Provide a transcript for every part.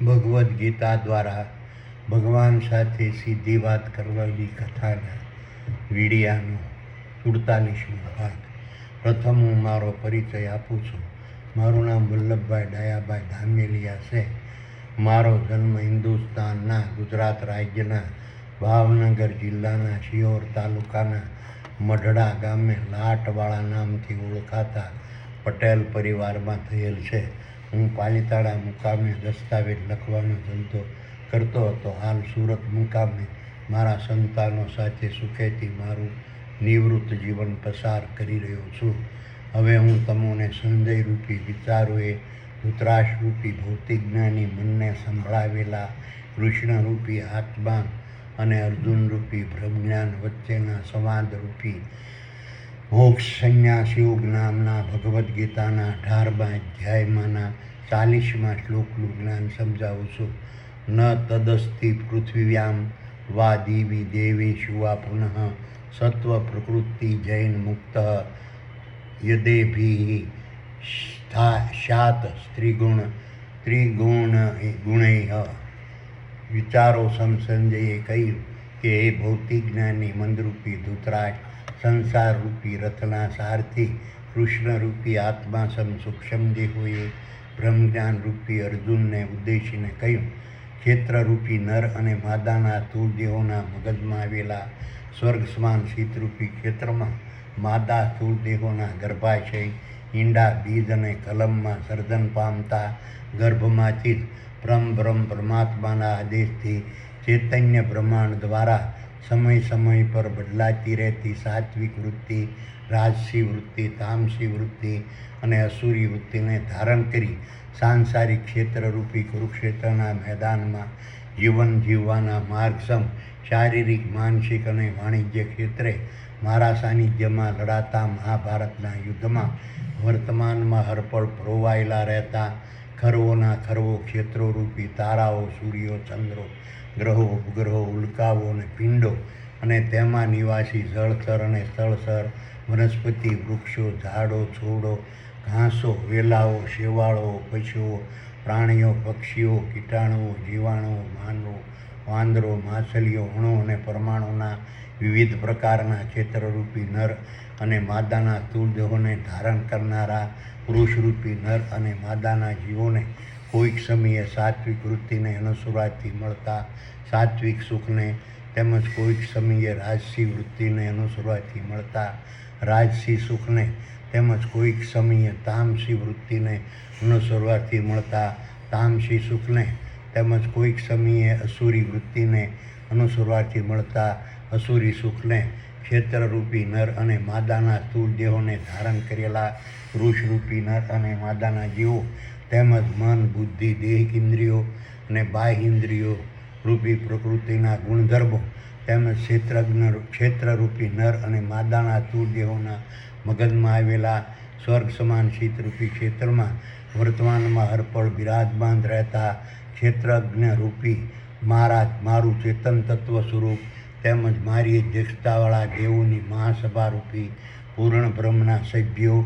ભગવદ્ ગીતા દ્વારા ભગવાન સાથે સીધી વાત કરવાની કથાના વીડિયાનો 47મો ભાગ. પ્રથમ હું મારો પરિચય આપું છું. મારું નામ વલ્લભભાઈ ડાયાભાઈ ધામેલિયા છે. મારો જન્મ હિન્દુસ્તાનના ગુજરાત રાજ્યના ભાવનગર જિલ્લાના શિહોર તાલુકાના મઢડા ગામે લાટવાળા નામથી ઓળખાતા પટેલ પરિવારમાં થયેલ છે. હું પાલીતાણા મુકામે દસ્તાવેજ લખવાનો ધંધો કરતો હતો. હાલ સુરત મુકામે મારા સંતાનો સાથે સુખેથી મારું નિવૃત્ત જીવન પસાર કરી રહ્યો છું. હવે હું તમને સંજયરૂપી વિચારોએ ધૃતરાષ્ટ્રરૂપી ભૌતિક જ્ઞાની મનને સંભળાવેલા કૃષ્ણરૂપી આત્મા અને અર્જુનરૂપી બ્રહ્મજ્ઞાન વચ્ચેના સંવાદરૂપી મોક્ષ સંન્યાસ યોગ નામના ભગવદ્ ગીતાના 18મા અધ્યાયમાંના 40મા શ્લોકનું જ્ઞાન સમજાવું છું. ન તદસ્તિ પૃથ્વીયામ વા દેવી દેવેશુ વા પુનઃ સત્વ પ્રકૃતિ જૈન મુક્ત યદેભિ સ્યાત ત્રિગુણૈઃ. વિચારો સંજયે કહ્યું કે એ ભૌતિક જ્ઞાની મનરૂપી ધૃતરાષ્ટ્ર સંસારરૂપી રથના સારથી કૃષ્ણરૂપી આત્મા સૂક્ષ્મ દેહોએ બ્રહ્મજ્ઞાનરૂપી અર્જુનને ઉદ્દેશીને કહ્યું, ક્ષેત્રરૂપી નર અને માદાના સ્થૂળ દેહોના મગજમાં આવેલા સ્વર્ગ સમાન શીતરૂપી ક્ષેત્રમાં માદા સ્થૂળ દેહોના ગર્ભાશય ઈંડા બીજ અને કલમમાં સર્જન પામતા ગર્ભમાંથી જ બ્રહ્મ પરમાત્માના આદેશથી ચૈતન્ય બ્રહ્માંડ દ્વારા સમય પર બદલાતી રહેતી સાત્વિક વૃત્તિ, રાજસી વૃત્તિ, તામસી વૃત્તિ અને અસુરી વૃત્તિને ધારણ કરી સાંસારિક ક્ષેત્રરૂપી કુરુક્ષેત્રના મેદાનમાં જીવન જીવવાના માર્ગસમ શારીરિક, માનસિક અને વાણિજ્ય ક્ષેત્રે મારા સાનિધ્યમાં લડાતા મહાભારતના યુદ્ધમાં વર્તમાનમાં હરપળ પરોવાયેલા રહેતા ખરવોના ખરવો ક્ષેત્રોરૂપી તારાઓ, સૂર્યો, ચંદ્રો, ગ્રહો, ઉપગ્રહો, ઉલ્કાઓ અને પિંડો અને તેમાં નિવાસી જળચર અને સ્થળચર, વનસ્પતિ, વૃક્ષો, ઝાડો, છોડો, ઘાસો, વેલાઓ, શેવાળો, પશુઓ, પ્રાણીઓ, પક્ષીઓ, કીટાણુઓ, જીવાણુઓ, માનવો, વાંદરો, માછલીઓ, અણુ અને પરમાણુના વિવિધ પ્રકારના ક્ષેત્રરૂપી નર અને માદાના સ્થૂળ દેહોને ધારણ કરનારા પુરુષરૂપી નર અને માદાના જીવોને કોઈક સમયે સાત્વિક વૃત્તિને અનુસરવાથી મળતા સાત્વિક સુખને તેમજ કોઈક સમયે રાજસી વૃત્તિને અનુસરવાથી મળતા રાજસી સુખને તેમજ કોઈક સમયે તામસી વૃત્તિને અનુસરવાથી મળતા તામસી સુખને તેમજ કોઈક સમયે અસુરી વૃત્તિને અનુસરવાથી મળતા અસુરી સુખને ક્ષેત્રરૂપી નર અને માદાના સ્થૂળ દેહોને ધારણ કરેલા પુરુષરૂપી નર અને માદાના જીવો તેમજ મન, બુદ્ધિ, દેહ ઇન્દ્રિયો અને બાહ્ય ઇન્દ્રિયો રૂપી પ્રકૃતિના ગુણધર્મો તેમજ ક્ષેત્રરૂપી નર અને માદાના સ્થૂળ દેહોના મગજમાં આવેલા સ્વર્ગ સમાન શીતરૂપી ક્ષેત્રમાં વર્તમાનમાં હરપળ બિરાજમાન રહેતા ક્ષેત્રજ્ઞરૂપી મારું ચેતન તત્વ સ્વરૂપ તેમજ મારી અધ્યક્ષતાવાળા દેવોની મહાસભારૂપી પૂર્ણ બ્રહ્મના સભ્યો,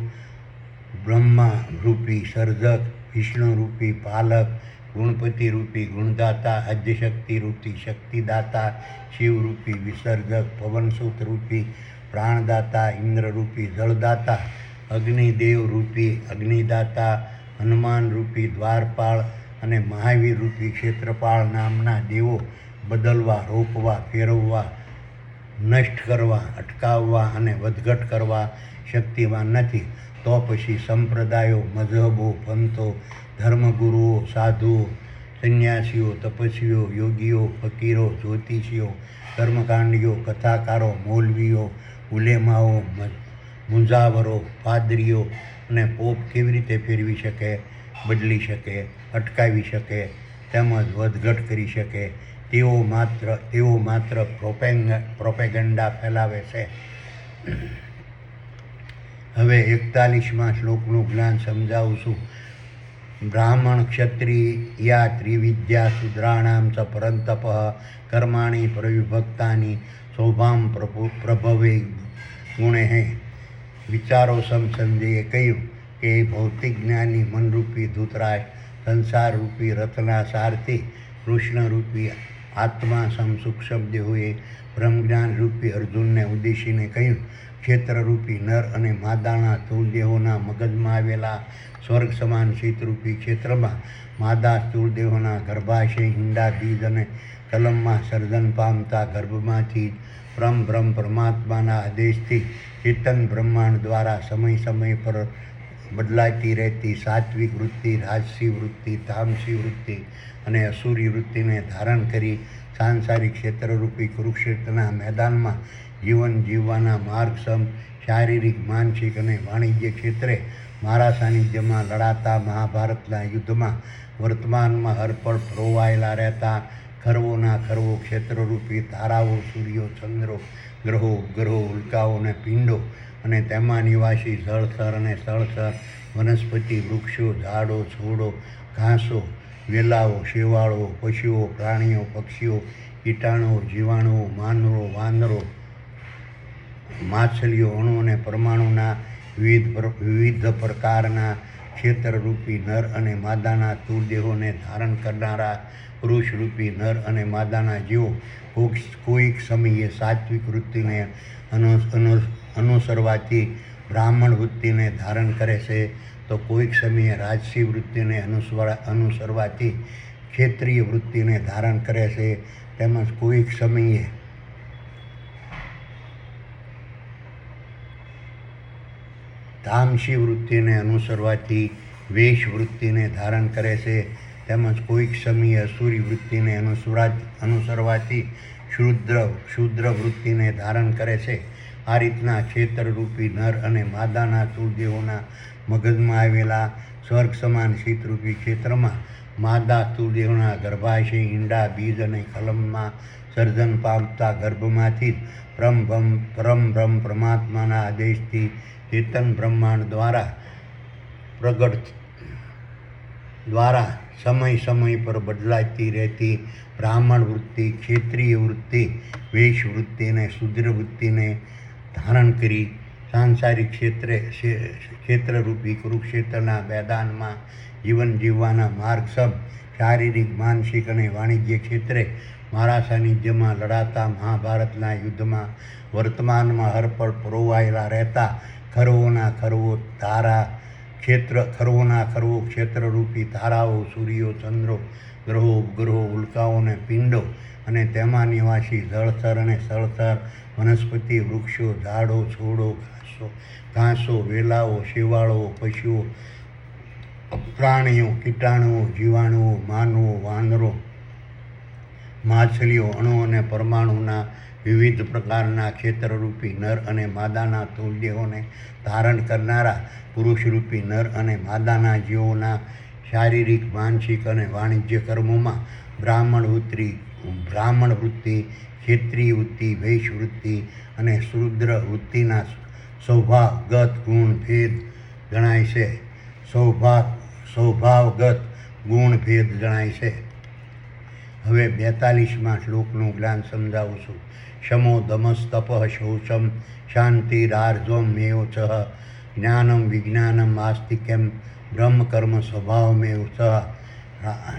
બ્રહ્મારૂપી સર્જક, વિષ્ણુરૂપી પાલક, ગુણપતિરૂપી ગુણદાતા, આદ્યશક્તિરૂપી શક્તિદાતા, શિવરૂપી વિસર્જક, પવનસુતરૂપી પ્રાણદાતા, ઇન્દ્રરૂપી જળદાતા, અગ્નિદેવરૂપી અગ્નિદાતા, હનુમાનરૂપી દ્વારપાળ અને મહાવીરરૂપી ક્ષેત્રપાળ નામના દેવો બદલવા, રોકવા, ફેરવવા, નષ્ટ કરવા, અટકાવવા અને વધઘટ કરવા શક્તિવાન નથી. તો પછી સંપ્રદાયો, મઝહબો, પંથો, ધર્મગુરુઓ, સાધુઓ, સંન્યાસીઓ, તપસ્વીઓ, યોગીઓ, ફકીરો, જ્યોતિષીઓ, કર્મકાંડીઓ, કથાકારો, મૌલવીઓ, ઉલેમાઓ, મુંજાવરો, પાદરીઓ અને પોપ કેવી રીતે ફેરવી શકે, બદલી શકે, અટકાવી શકે તેમજ વધઘટ કરી શકે તેઓ માત્ર પ્રોપેગેન્ડા ફેલાવે છે. હવે 41મા શ્લોકનું જ્ઞાન સમજાવું છું. બ્રાહ્મણ ક્ષત્રિયા ત્રિવિદ્યા શૂદ્રાણામ ચ પરંતપઃ કર્માણિ પ્રવિભક્તાનિ શોભામ પ્રભવે ગુણૈઃ. વિચારો સંજયે કહ્યું કે ભૌતિક જ્ઞાની મનરૂપી ધૃતરાષ્ટ્ર સંસારરૂપી રથના સારથી કૃષ્ણરૂપી આત્મા સૂક્ષ્મ દેહોએ બ્રહ્મજ્ઞાનરૂપી અર્જુનને ઉદ્દેશીને કહ્યું, ક્ષેત્રરૂપી નર અને માદાના સ્થૂળ દેહોના મગજમાં આવેલા સ્વર્ગ સમાન શીતરૂપી ક્ષેત્રમાં માદા સ્થૂળ દેહોના ગર્ભાશય, ઈંડા, બીજ અને કલમમાં સર્જન પામતા ગર્ભમાંથી બ્રહ્મ પરમાત્માના આદેશથી ચેતન બ્રહ્માંડ દ્વારા સમય સમય પર બદલાતી રહેતી સાત્વિક વૃત્તિ, રાજસી વૃત્તિ, તામસી વૃત્તિ અને અસુરી વૃત્તિને ધારણ કરી સાંસારિક ક્ષેત્રરૂપી કુરુક્ષેત્રના મેદાનમાં જીવન જીવવાના માર્ગસમ શારીરિક, માનસિક અને વાણિજ્ય ક્ષેત્રે મારા સાનિધ્યમાં લડાતા મહાભારતના યુદ્ધમાં વર્તમાનમાં હરપળ પરોવાયેલા રહેતા ખરવોના ખરવો ક્ષેત્રરૂપી તારાઓ, સૂર્યો, ચંદ્રો, ગ્રહો, ઉપગ્રહો, ઉલ્કાઓ અને પિંડો અને તેમાં નિવાસી જળચર અને સ્થળચર, વનસ્પતિ, વૃક્ષો, ઝાડો, છોડો, ઘાસો, વેલાઓ, શેવાળો, પશુઓ, પ્રાણીઓ, પક્ષીઓ, કીટાણુઓ, જીવાણુઓ, માનવો, વાંદરો, માછલીઓ, અણુ અને પરમાણુના વિવિધ પ્રકારના ક્ષેત્રરૂપી નર અને માદાના સ્થૂળ દેહોને ધારણ કરનારા પુરુષરૂપી નર અને માદાના જીવો કોઈક સમયે સાત્વિક વૃત્તિને અનુસરવાથી બ્રાહ્મણ વૃત્તિને ધારણ કરે છે, તો કોઈક સમયે રાજસી વૃત્તિને અનુસરવાથી ક્ષેત્રીય વૃત્તિને ધારણ કરે છે, તેમજ કોઈક સમયે તામસી વૃત્તિને અનુસરવાથી વેશ વૃત્તિને ધારણ કરે છે, તેમજ કોઈક સમયે અસુરી વૃત્તિને અનુસરવાથી શૂદ્ર વૃત્તિને ધારણ કરે છે. આ રીતના ક્ષેત્રરૂપી નર અને માદાના સ્થૂળ દેહોના મગજમાં આવેલા સ્વર્ગ સમાન શીતરૂપી ક્ષેત્રમાં માદા સ્થૂળ દેહોના ગર્ભાશય, ઈંડા, બીજ અને કલમમાં સર્જન પામતા ગર્ભમાંથી પરમ બ્રહ્મ પરમાત્માના આદેશથી ચેતન બ્રહ્માંડ દ્વારા સમય પર બદલાતી રહેતી બ્રાહ્મણ વૃત્તિ, ક્ષેત્રીય વૃત્તિ, વેશ વૃત્તિ અને શુદ્ર વૃત્તિને ધારણ કરી સાંસારિક ક્ષેત્રરૂપી કુરુક્ષેત્રના મેદાનમાં જીવન જીવવાના માર્ગસમ શારીરિક, માનસિક અને વાણિજ્ય ક્ષેત્રે મારા સાનિધ્યમાં લડાતા મહાભારતના યુદ્ધમાં વર્તમાનમાં હરપળ પરોવાયેલા રહેતા ખરવોના ખરવો ક્ષેત્રરૂપી તારાઓ, સૂર્યો, ચંદ્રો, ગ્રહો, ઉપગ્રહો, ઉલ્કાઓ અને પિંડો અને તેમાં નિવાસી જળચર અને સ્થળચર, વનસ્પતિ, વૃક્ષો, ઝાડો, છોડો, ઘાસો, વેલાઓ, શેવાળો, પશુઓ, પ્રાણીઓ, કીટાણુઓ, જીવાણુઓ, માનવો, વાંદરો, માછલીઓ, અણુ અને પરમાણુના વિવિધ પ્રકારના ક્ષેત્રરૂપી નર અને માદાના સ્થૂળ દેહોને ધારણ કરનારા પુરુષરૂપી નર અને માદાના જીવોના શારીરિક, માનસિક અને વાણિજ્ય કર્મોમાં બ્રાહ્મણ વૃત્તિ, ક્ષેત્રીય વૃત્તિ, વૈશ વૃત્તિ અને શૂદ્ર વૃત્તિના સ્વભાવગત ગુણ ભેદ જણાય છે. હવે 42મા શ્લોકનું જ્ઞાન સમજાવું છું. શમો દમસ તપઃ શૌચમ શાંતિરાર્જવમેવ ચ જ્ઞાનમ વિજ્ઞાનમ આસ્તિક્યમ બ્રહ્મ કર્મ સ્વભાવમેવ ચ.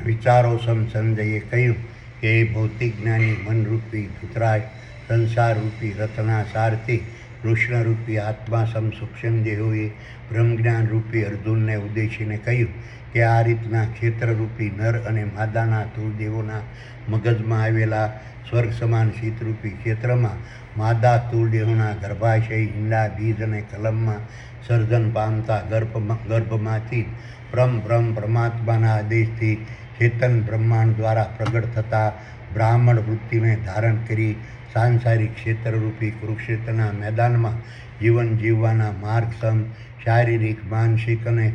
વિચારો સંજયે કહ્યું કે એ ભૌતિક જ્ઞાની મનરૂપી ધૃતરાષ્ટ્ર સંસારરૂપી રથના સારથી કૃષ્ણરૂપી આત્મા સૂક્ષ્મ દેહોએ બ્રહ્મજ્ઞાનરૂપી અર્જુનને ઉદ્દેશીને કહ્યું કે આ રીતના ક્ષેત્રરૂપી નર અને માદાના સ્થૂળ દેહોના મગજમાં આવેલા સ્વર્ગ સમાન શીતરૂપી ક્ષેત્રમાં માદા સ્થૂળ દેહોના ગર્ભાશય, ઈંડા, બીજ અને કલમમાં સર્જન પામતા ગર્ભમાંથી બ્રહ્મ પરમાત્માના આદેશથી ચેતન બ્રહ્માંડ દ્વારા પ્રગટ થતા બ્રાહ્મણ વૃત્તિને ધારણ કરી સાંસારિક ક્ષેત્રરૂપી કુરુક્ષેત્રના મેદાનમાં જીવન જીવવાના માર્ગસમ શારીરિક, માનસિક અને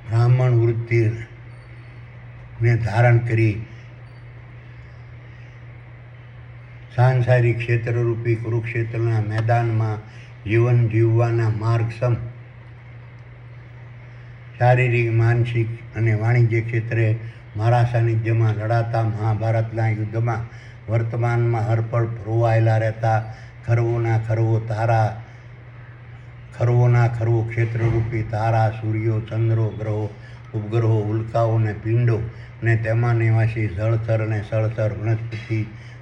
બ્રાહ્મણ વૃત્તિને ધારણ કરી સાંસારિક ક્ષેત્રરૂપી કુરુક્ષેત્રના મેદાનમાં જીવન જીવવાના માર્ગસમ શારીરિક, માનસિક અને વાણિજ્ય ક્ષેત્રે મારા સાનિધ્યમાં લડાતા મહાભારતના યુદ્ધમાં વર્તમાનમાં હરપળ ફરોવાયેલા રહેતા ખરવોના ખરવો ક્ષેત્રરૂપી તારા, સૂર્યો, ચંદ્રો, ગ્રહો, ઉપગ્રહો, ઉલ્કાઓ અને પિંડો અને તેમાં નિવાસી જળચર અને સળચર, વનસ્પતિ,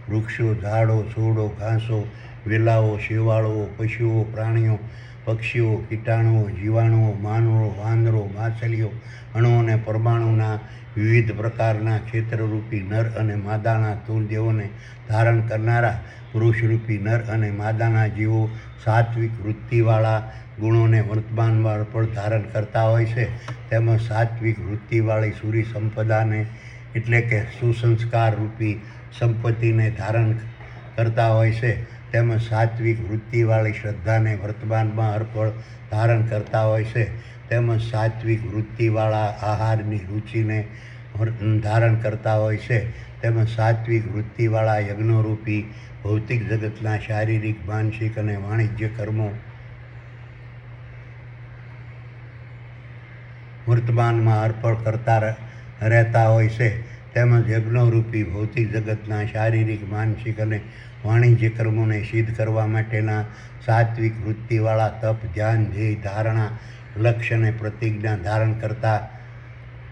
વૃક્ષો, ઝાડો, છોડો, ઘાસો, વેલાઓ, શેવાળો, પશુઓ, પ્રાણીઓ, પક્ષીઓ, કીટાણુઓ, જીવાણુઓ, માનવો, વાંદરો, માછલીઓ, અણુ અને પરમાણુના વિવિધ પ્રકારના ક્ષેત્રરૂપી નર અને માદાના સ્થૂળ દેહોને ધારણ કરનારા પુરુષરૂપી નર અને માદાના જીવો સાત્વિક વૃત્તિવાળા ગુણોને વર્તમાનમાં પણ ધારણ કરતા હોય છે, તેમજ સાત્વિક વૃત્તિવાળી સૂરી સંપદાને એટલે કે સુસંસ્કાર રૂપી સંપત્તિને ધારણ કરતા હોય છે, તેમજ સાત્વિક વૃત્તિવાળી શ્રદ્ધાને વર્તમાનમાં અર્પણ ધારણ કરતા હોય છે, તેમજ સાત્વિક વૃત્તિવાળા આહારની રુચિને ધારણ કરતા હોય છે, તેમજ સાત્વિક વૃત્તિવાળા યજ્ઞોરૂપી ભૌતિક જગતના શારીરિક, માનસિક અને વાણિજ્ય કર્મો વર્તમાનમાં અર્પણ કરતા રહેતા હોય છે, તેમજ યજ્ઞોરૂપી ભૌતિક જગતના શારીરિક, માનસિક અને વાણિજ્ય કર્મોને સિદ્ધ કરવા માટેના સાત્વિક વૃત્તિવાળા તપ, ધ્યાન, ધ્યેય, ધારણા, લક્ષ્ય અને પ્રતિજ્ઞા ધારણ કરતા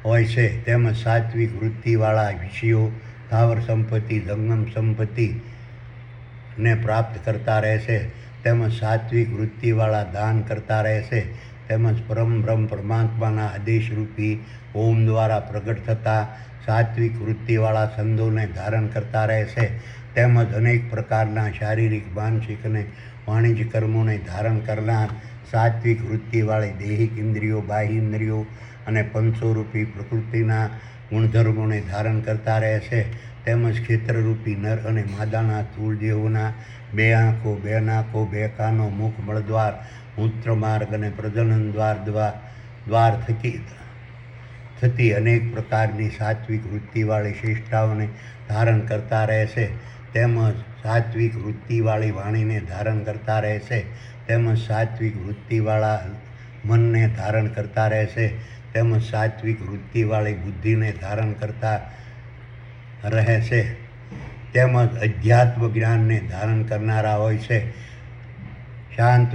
હોય છે, તેમજ સાત્વિક વૃત્તિવાળા વિષયો, સ્થાવર સંપત્તિ, જંગમ સંપત્તિને પ્રાપ્ત કરતા રહેશે, તેમજ સાત્વિક વૃત્તિવાળા દાન કરતા રહેશે, તેમજ પરમબ્રહ્મ પરમાત્માના આદેશરૂપી ઓમ દ્વારા પ્રગટ થતા સાત્વિક વૃત્તિવાળા છંદોને ધારણ કરતા રહેશે, તેમજ અનેક પ્રકારના શારીરિક, માનસિક અને વાણિજ્ય કર્મોને ધારણ કરનાર સાત્વિક વૃત્તિવાળી દૈહિક ઇન્દ્રિયો, બાહ્ય ઇન્દ્રિયો અને પંચોરૂપી પ્રકૃતિના ગુણધર્મોને ધારણ કરતા રહેશે, તેમજ ક્ષેત્રરૂપી નર અને માદાના સ્થૂળ દેહોના 2 આંખો, 2 નાકો, 2 કાનો, મુખ, મળદ્વાર, મૂત્રમાર્ગ અને પ્રજનન દ્વાર થતી અનેક પ્રકારની સાત્વિક વૃત્તિવાળી શ્રેષ્ઠતાઓને ધારણ કરતા રહેશે, તેમજ સાત્વિક વૃત્તિવાળી વાણીને ધારણ કરતા રહેશે, તેમજ સાત્વિક વૃત્તિવાળા મનને ધારણ કરતા રહેશે, તેમજ સાત્વિક વૃત્તિવાળી બુદ્ધિને ધારણ કરતા રહેશે, તેમજ અધ્યાત્મ જ્ઞાનને ધારણ કરનારા હોય છે, શાંત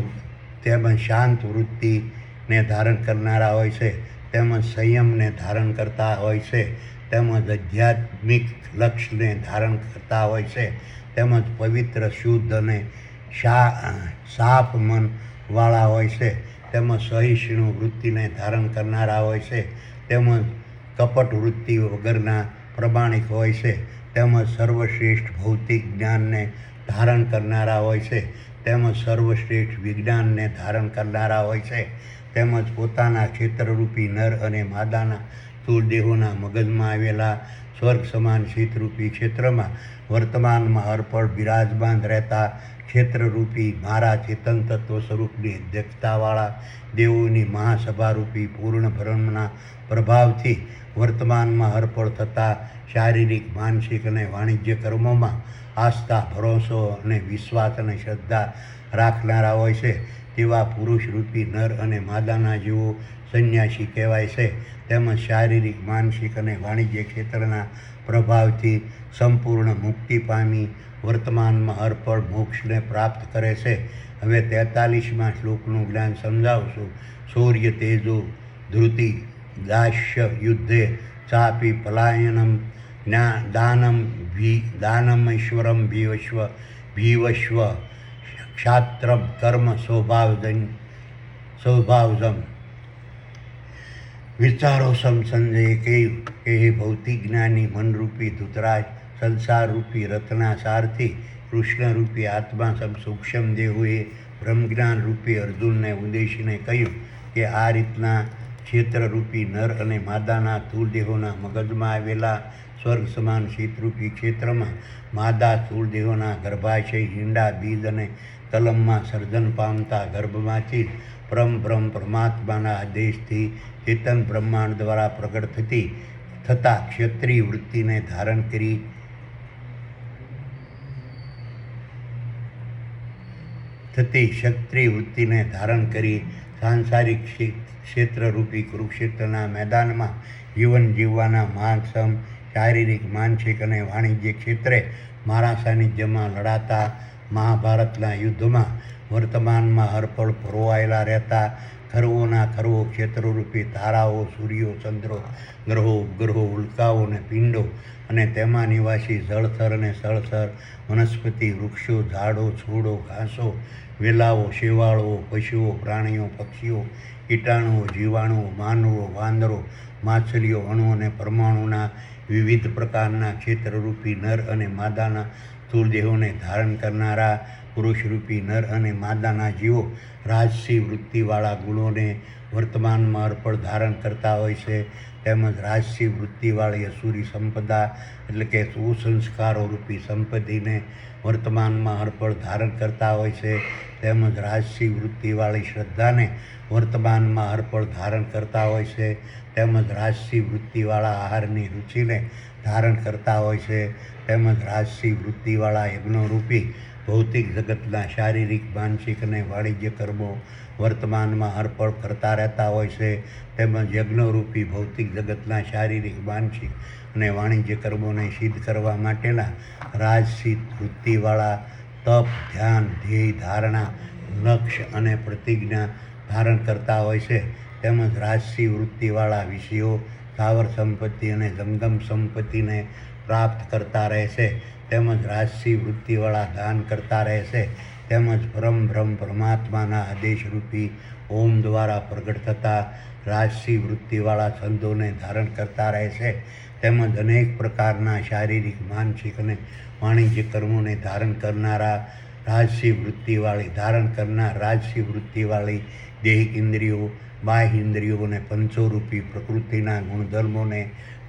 વૃત્તિને ધારણ કરનારા હોય છે, તેમજ સંયમને ધારણ કરતા હોય છે, તેમજ આધ્યાત્મિક લક્ષ્યને ધારણ કરતા હોય છે, તેમજ પવિત્ર, શુદ્ધ અને સાફ મનવાળા હોય છે, તેમજ સહિષ્ણુ વૃત્તિને ધારણ કરનારા હોય છે, તેમજ કપટ વૃત્તિ વગરના પ્રમાણિક હોય છે, તેમજ સર્વશ્રેષ્ઠ ભૌતિક જ્ઞાનને ધારણ કરનારા હોય છે, તેમજ સર્વશ્રેષ્ઠ વિજ્ઞાનને ધારણ કરનારા હોય છે, તેમજ પોતાના ક્ષેત્રરૂપી નર અને માદાના સ્થૂળ દેહોના મગજમાં આવેલા સ્વર્ગ સમાન શીતરૂપી ક્ષેત્રમાં વર્તમાનમાં અર્પણ બિરાજમાન રહેતા ક્ષેત્રરૂપી મારા ચેતન તત્વ સ્વરૂપની અધ્યક્ષતાવાળા દેવોની મહાસભારૂપી પૂર્ણ બ્રહ્મના પ્રભાવથી વર્તમાનમાં અર્પણ થતા શારીરિક, માનસિક અને વાણિજ્ય કર્મોમાં આસ્થા, ભરોસો અને વિશ્વાસ અને શ્રદ્ધા રાખનારા હોય છે, તેવા પુરુષરૂપી નર અને માદાના જેવો સંન્યાસી કહેવાય છે, તેમજ શારીરિક, માનસિક અને વાણિજ્ય ક્ષેત્રના પ્રભાવથી સંપૂર્ણ મુક્તિ પામી વર્તમાનમાં અર્પણ મોક્ષને પ્રાપ્ત કરે છે. હવે 43મા શ્લોકનું જ્ઞાન સમજાવું છું. શૌર્ય, તેજો, ધૃતિ, દાસ્ય, યુદ્ધે ચાપી પલાયનમ, દાનમૈશ્વરમ ભીવસ્વ, ક્ષાત્રમ કર્મ સ્વભાવજમ. વિચારો સંજયે કહ્યું કે હે ભૌતિક જ્ઞાની મનરૂપી ધૃતરાષ્ટ્ર, સંસારરૂપી રથના સારથી કૃષ્ણરૂપી આત્મા સૂક્ષ્મ દેહોએ બ્રહ્મજ્ઞાન રૂપી અર્જુનને ઉદ્દેશીને કહ્યું કે આ રીતના ક્ષેત્રરૂપી નર અને માદાના સ્થૂળ દેહોના મગજમાં આવેલા સ્વર્ગ સમાન શીતરૂપી ક્ષેત્રમાં માદા સ્થૂળ દેહોના ગર્ભાશય, ઈંડા, બીજ અને કલમમાં સર્જન પામતા ગર્ભમાંથી બ્રહ્મ પરમાત્માના આદેશથી ચેતન બ્રહ્માંડ દ્વારા પ્રગટ થતા ક્ષત્રિય વૃત્તિને ધારણ કરી ક્ષત્રિય વૃત્તિને ધારણ કરી સાંસારિક ક્ષેત્રરૂપી કુરુક્ષેત્રના મેદાનમાં જીવન જીવવાના માર્ગસમ શારીરિક, માનસિક અને વાણિજ્ય ક્ષેત્રે મારા સાનિધ્યમાં લડાતા મહાભારતના યુદ્ધમાં વર્તમાનમાં હરપળ પરોવાયેલા રહેતા ખરવોના ખરવો ક્ષેત્રરૂપી તારાઓ, સૂર્યો, ચંદ્રો, ગ્રહો, ઉપગ્રહો, ઉલ્કાઓ અને પિંડો અને તેમાં નિવાસી જળથર અને સ્થળથર વનસ્પતિ, વૃક્ષો, ઝાડો, છોડો, ઘાસો, વેલાઓ, શેવાળો, પશુઓ, પ્રાણીઓ, પક્ષીઓ, કીટાણુઓ, જીવાણુઓ, માનવો, વાંદરો, માછલીઓ, અણુ અને પરમાણુના વિવિધ પ્રકારના ક્ષેત્રરૂપી નર અને માદાના સ્થૂળ દેહોને ધારણ કરનારા પુરુષરૂપી નર અને માદાના જીવો રાજસી વૃત્તિવાળા ગુણોને વર્તમાનમાં અર્પણ ધારણ કરતા હોય છે. તેમજ રાજસી વૃત્તિવાળી અસુરી સંપદા એટલે કે સુસંસ્કારો રૂપી સંપત્તિને વર્તમાનમાં અર્પણ ધારણ કરતા હોય છે. તેમજ રાજસી વૃત્તિવાળી શ્રદ્ધાને વર્તમાનમાં અર્પણ ધારણ કરતા હોય છે. તેમજ રાજસી વૃત્તિવાળા આહારની રુચિને ધારણ કરતા હોય છે. તેમજ રાજસી વૃત્તિવાળા યજ્ઞરૂપી ભૌતિક જગતના શારીરિક, માનસિક અને વાણિજ્ય કર્મો વર્તમાનમાં અર્પણ કરતા રહેતા હોય છે. તેમજ યજ્ઞરૂપી ભૌતિક જગતના શારીરિક, માનસિક અને વાણિજ્ય કર્મોને સિદ્ધ કરવા માટેના રાજસી વૃત્તિવાળા તપ, ધ્યાન, ધ્યેય ધારણા, લક્ષ્ય અને પ્રતિજ્ઞા ધારણ કરતા હોય છે. તેમજ રાજસી વૃત્તિવાળા વિષયો, સ્થાવર સંપત્તિ અને જંગમ સંપત્તિને પ્રાપ્ત કરતા રહે છે. તેમજ રાજસી વૃત્તિવાળા દાન કરતા રહે છે. તેમજ પરમ પરમાત્માના આદેશરૂપી ઓમ દ્વારા પ્રગટ થતા રાજસી વૃત્તિવાળા છંદોને ધારણ કરતા રહે છે. તેમજ અનેક પ્રકારના શારીરિક, માનસિક અને વાણિજ્ય કર્મોને ધારણ કરનારા રાજસી વૃત્તિવાળી દેહિક ઇન્દ્રિયો, બાહ્ય ઇન્દ્રિયો અને પંચોરૂપી પ્રકૃતિના ગુણધર્મોને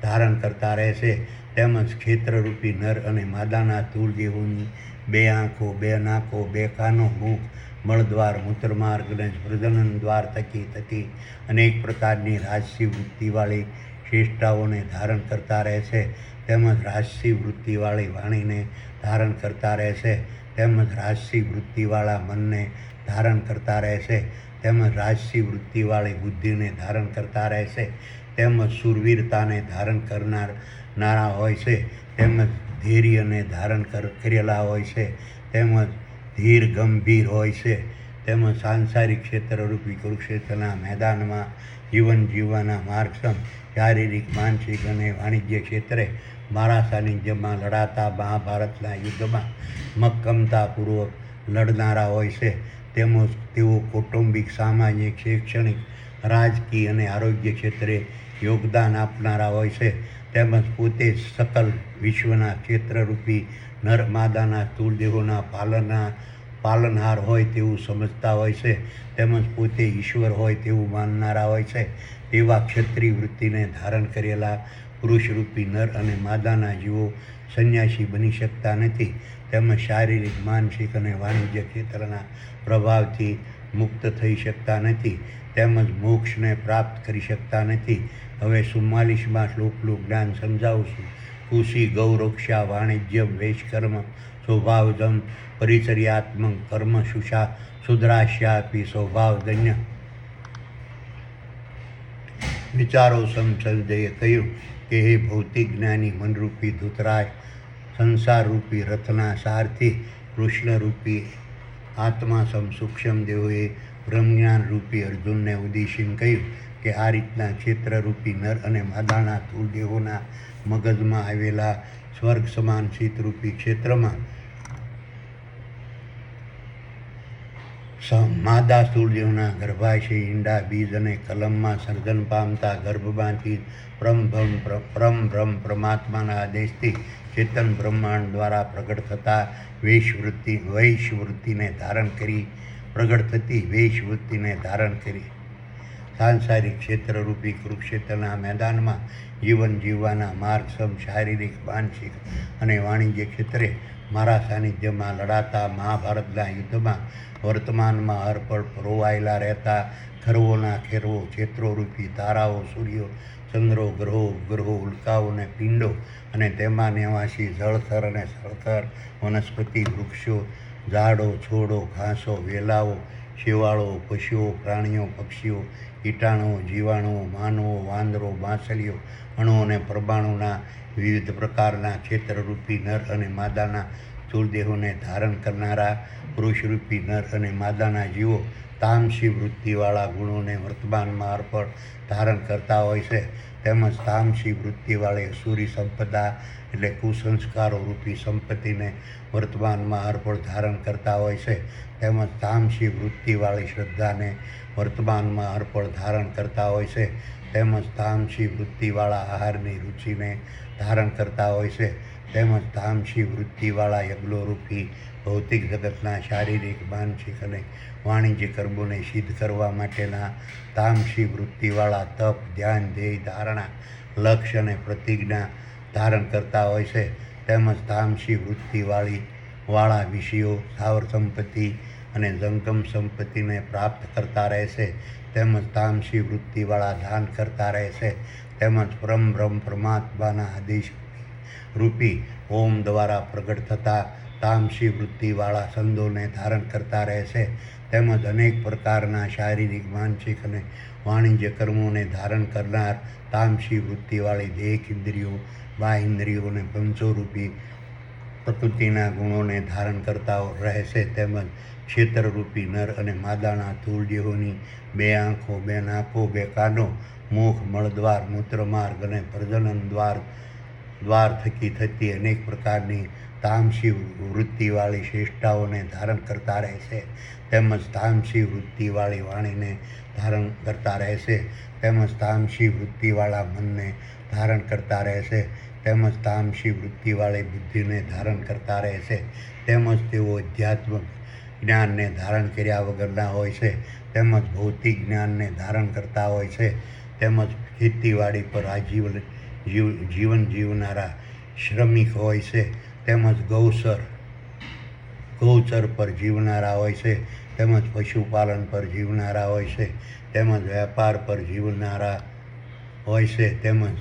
ધારણ કરતા રહે છે. તેમજ ક્ષેત્રરૂપી નર અને માદાના સ્થૂળ દેહોની 2 આંખો, 2 નાકો, 2 કાનો, મુખ, મળદ્વાર, મૂત્રમાર્ગ અને પ્રજનન દ્વાર થકી અનેક પ્રકારની રાજસી વૃત્તિવાળી શ્રેષ્ઠતાઓને ધારણ કરતા રહે છે. તેમજ રાજસી વૃત્તિવાળી વાણીને ધારણ કરતા રહે છે. તેમજ રાજસી વૃત્તિવાળા મનને ધારણ કરતા રહે છે. તેમજ રાજસી વૃત્તિવાળી બુદ્ધિને ધારણ કરતા રહે છે. તેમજ શૂરવીરતાને ધારણ કરનારા હોય છે. તેમજ ધૈર્યને ધારણ કરેલા હોય છે. તેમજ ધીર ગંભીર હોય છે. તેમજ સાંસારિક ક્ષેત્રરૂપી કુરુક્ષેત્રના મેદાનમાં જીવન જીવવાના માર્ગસમ શારીરિક, માનસિક અને વાણિજ્ય ક્ષેત્રે મારા સાનિધ્યમાં લડાતા મહાભારતના યુદ્ધમાં મક્કમતાપૂર્વક લડનારા હોય છે. તેમજ તેઓ કૌટુંબિક, સામાજિક, શૈક્ષણિક, રાજકીય અને આરોગ્ય ક્ષેત્રે યોગદાન આપનારા હોય છે. તેમજ પોતે સકલ વિશ્વના ક્ષેત્રરૂપી નર માદાના સ્થૂળ દેહોના પાલનહાર હોય તેવું સમજતા હોય છે. તેમજ પોતે ઈશ્વર હોય તેવું માનનારા હોય છે. તેવા ક્ષત્રિય વૃત્તિને ધારણ કરેલા પુરુષરૂપી નર અને માદાના જીવો સંન્યાસી બની શકતા નથી. તેમજ શારીરિક, માનસિક અને વાણિજ્ય ક્ષેત્રના પ્રભાવથી મુક્ત થઈ શકતા નથી. તેમજ મોક્ષને પ્રાપ્ત કરી શકતા નથી. હવે 44માં શ્લોકનું જ્ઞાન સમજાવું છું. કુશી ગૌરક્ષા વાણિજ્યમ વૈશ્કર્મ સ્વભાવજમ પરિચર્યાત્મક કર્મ શુદ્રાશ્યાપી સ્વભાવજન્ય. વિચારો સંજયે કહ્યું કે હે ભૌતિક જ્ઞાની મનરૂપી ધૃતરાષ્ટ્ર, સંસારરૂપી રથના સારથી કૃષ્ણરૂપી આત્મા સૂક્ષ્મ દેવોએ બ્રહ્મજ્ઞાનરૂપી અર્જુનને ઉદ્દેશીને કહ્યું કે આ રીતના ક્ષેત્રરૂપી નર અને માદાના સ્થૂળ દેહોના મગજમાં આવેલા સ્વર્ગ સમાન શીતરૂપી ક્ષેત્રમાં માદા સ્થૂળ દેહોના ગર્ભાશય, ઈંડા, બીજ અને કલમમાં સર્જન પામતા ગર્ભમાંથી પરમ પરમાત્માના આદેશથી ચેતન બ્રહ્માંડ દ્વારા પ્રગટ થતા વૈશ્વવૃત્તિને ધારણ કરી સાંસારિક ક્ષેત્રરૂપી કુરુક્ષેત્રના મેદાનમાં જીવન જીવવાના માર્ગસમ શારીરિક, માનસિક અને વાણિજ્ય ક્ષેત્રે મારા સાનિધ્યમાં લડાતા મહાભારતના યુદ્ધમાં વર્તમાનમાં અર્પણ પરોવાયેલા રહેતા ખરવોના ખેરવો ક્ષેત્રોરૂપી તારાઓ, સૂર્યો, ચંદ્રો, ગ્રહો, ઉપગ્રહો, ઉલ્કાઓ અને પિંડો અને તેમાં નિવાસી જળથર અને સ્થળથર વનસ્પતિ, વૃક્ષો, ઝાડો, છોડો, ઘાસો, વેલાઓ, શેવાળો, પશુઓ, પ્રાણીઓ, પક્ષીઓ, કીટાણુઓ, જીવાણુઓ, માનવો, વાંદરો, માછલીઓ, અણુ અને પરમાણુના વિવિધ પ્રકારના ક્ષેત્રરૂપી નર અને માદાના સ્થૂળ દેહોને ધારણ કરનારા પુરુષરૂપી નર અને માદાના જીવો તામસી વૃત્તિવાળા ગુણોને વર્તમાનમાં અર્પણ ધારણ કરતા હોય છે. તેમજ તામસી વૃત્તિવાળી અસુરી સંપદા એટલે કુસંસ્કારો રૂપી સંપત્તિને વર્તમાનમાં અર્પણ ધારણ કરતા હોય છે. તેમજ તામસી વૃત્તિવાળી શ્રદ્ધાને વર્તમાનમાં અર્પણ ધારણ કરતા હોય છે. તેમજ તામસી વૃત્તિવાળા આહારની રુચિને ધારણ કરતા હોય છે. તેમજ તામસી વૃત્તિવાળા યજ્ઞોરૂપી ભૌતિક જગતના શારીરિક, માનસિક અને વાણિજ્ય કર્મોને સિદ્ધ કરવા માટેના તામસી વૃત્તિવાળા તપ, ધ્યાન, ધ્યેય, ધારણા, લક્ષ્ય અને પ્રતિજ્ઞા ધારણ કરતા હોય છે. તેમજ તામસી વૃત્તિવાળા વિષયો, સ્થાવર સંપત્તિ અને જંગમ સંપત્તિને પ્રાપ્ત કરતા રહે છે. તેમજ તામસી વૃત્તિવાળા દાન કરતા રહે છે. તેમજ પરમ પરમાત્માના આદેશ રૂપી ઓમ દ્વારા પ્રગટ થતા તામસી વૃત્તિવાળા છંદોને ધારણ કરતા રહે છે. તેમજ અનેક પ્રકારના શારીરિક, માનસિક અને વાણિજ્ય કર્મોને ધારણ કરનાર તામસી વૃત્તિવાળી દેહ, ઇન્દ્રિયો, બાહ્ય ઇન્દ્રિયો અને પંચોરૂપી પ્રકૃતિના ગુણોને ધારણ કરતા રહે છે. તેમજ ક્ષેત્રરૂપી નર અને માદાના સ્થૂળ દેહોની 2 આંખો, 2 નાકો, 2 કાનો, મુખ, મળદ્વાર, મૂત્રમાર્ગ અને પ્રજનન દ્વાર થકી થતી અનેક પ્રકારની તામસી વૃત્તિવાળી શ્રેષ્ઠતાઓને ધારણ કરતા રહે છે. તેમજ તામસી વૃત્તિવાળી વાણીને ધારણ કરતા રહે છે. તેમજ તામસી વૃત્તિવાળા મનને ધારણ કરતા રહે છે. તેમજ તામસી વૃત્તિવાળી બુદ્ધિને ધારણ કરતા રહે છે. તેમજ તેઓ અધ્યાત્મ જ્ઞાનને ધારણ કર્યા વગરના હોય છે. તેમજ ભૌતિક જ્ઞાનને ધારણ કરતા હોય છે. તેમજ ખેતીવાડી પર જીવન જીવનારા શ્રમિક હોય છે. તેમજ ગૌચર પર જીવનારા હોય છે. તેમજ પશુપાલન પર જીવનારા હોય છે. તેમજ વેપાર પર જીવનારા હોય છે. તેમજ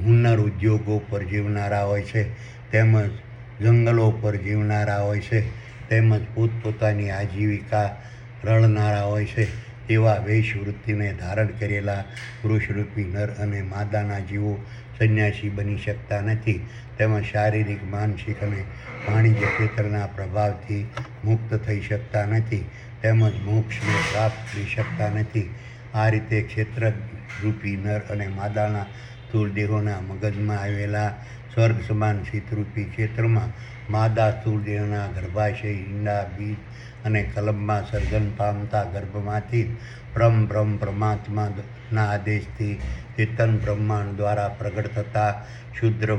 હુનર ઉદ્યોગો પર જીવનારા હોય છે. તેમજ જંગલો પર જીવનારા હોય છે. તેમજ પોતપોતાની આજીવિકા રળનારા હોય છે. તેવા વૈશવૃત્તિને ધારણ કરેલા પુરુષરૂપી નર અને માદાના જીવો સંન્યાસી બની શકતા નથી. તેમજ શારીરિક, માનસિક અને વાણિજ્ય ક્ષેત્રના પ્રભાવથી મુક્ત થઈ શકતા નથી. તેમજ મોક્ષને પ્રાપ્ત કરી શકતા નથી. આ રીતે ક્ષેત્રરૂપી નર અને માદાના સ્થૂળ દેહોના મગજમાં આવેલા સ્વર્ગ સમાન શીતરૂપી ક્ષેત્રમાં માદા સ્થૂળ દેહના ગર્ભાશય, ઈંડા, બીજ અને કલમમાં સર્જન પામતા ગર્ભમાંથી બ્રહ્મ પરમાત્માના આદેશથી ચેતન બ્રહ્માંડ દ્વારા પ્રગટ થતી શુદ્ર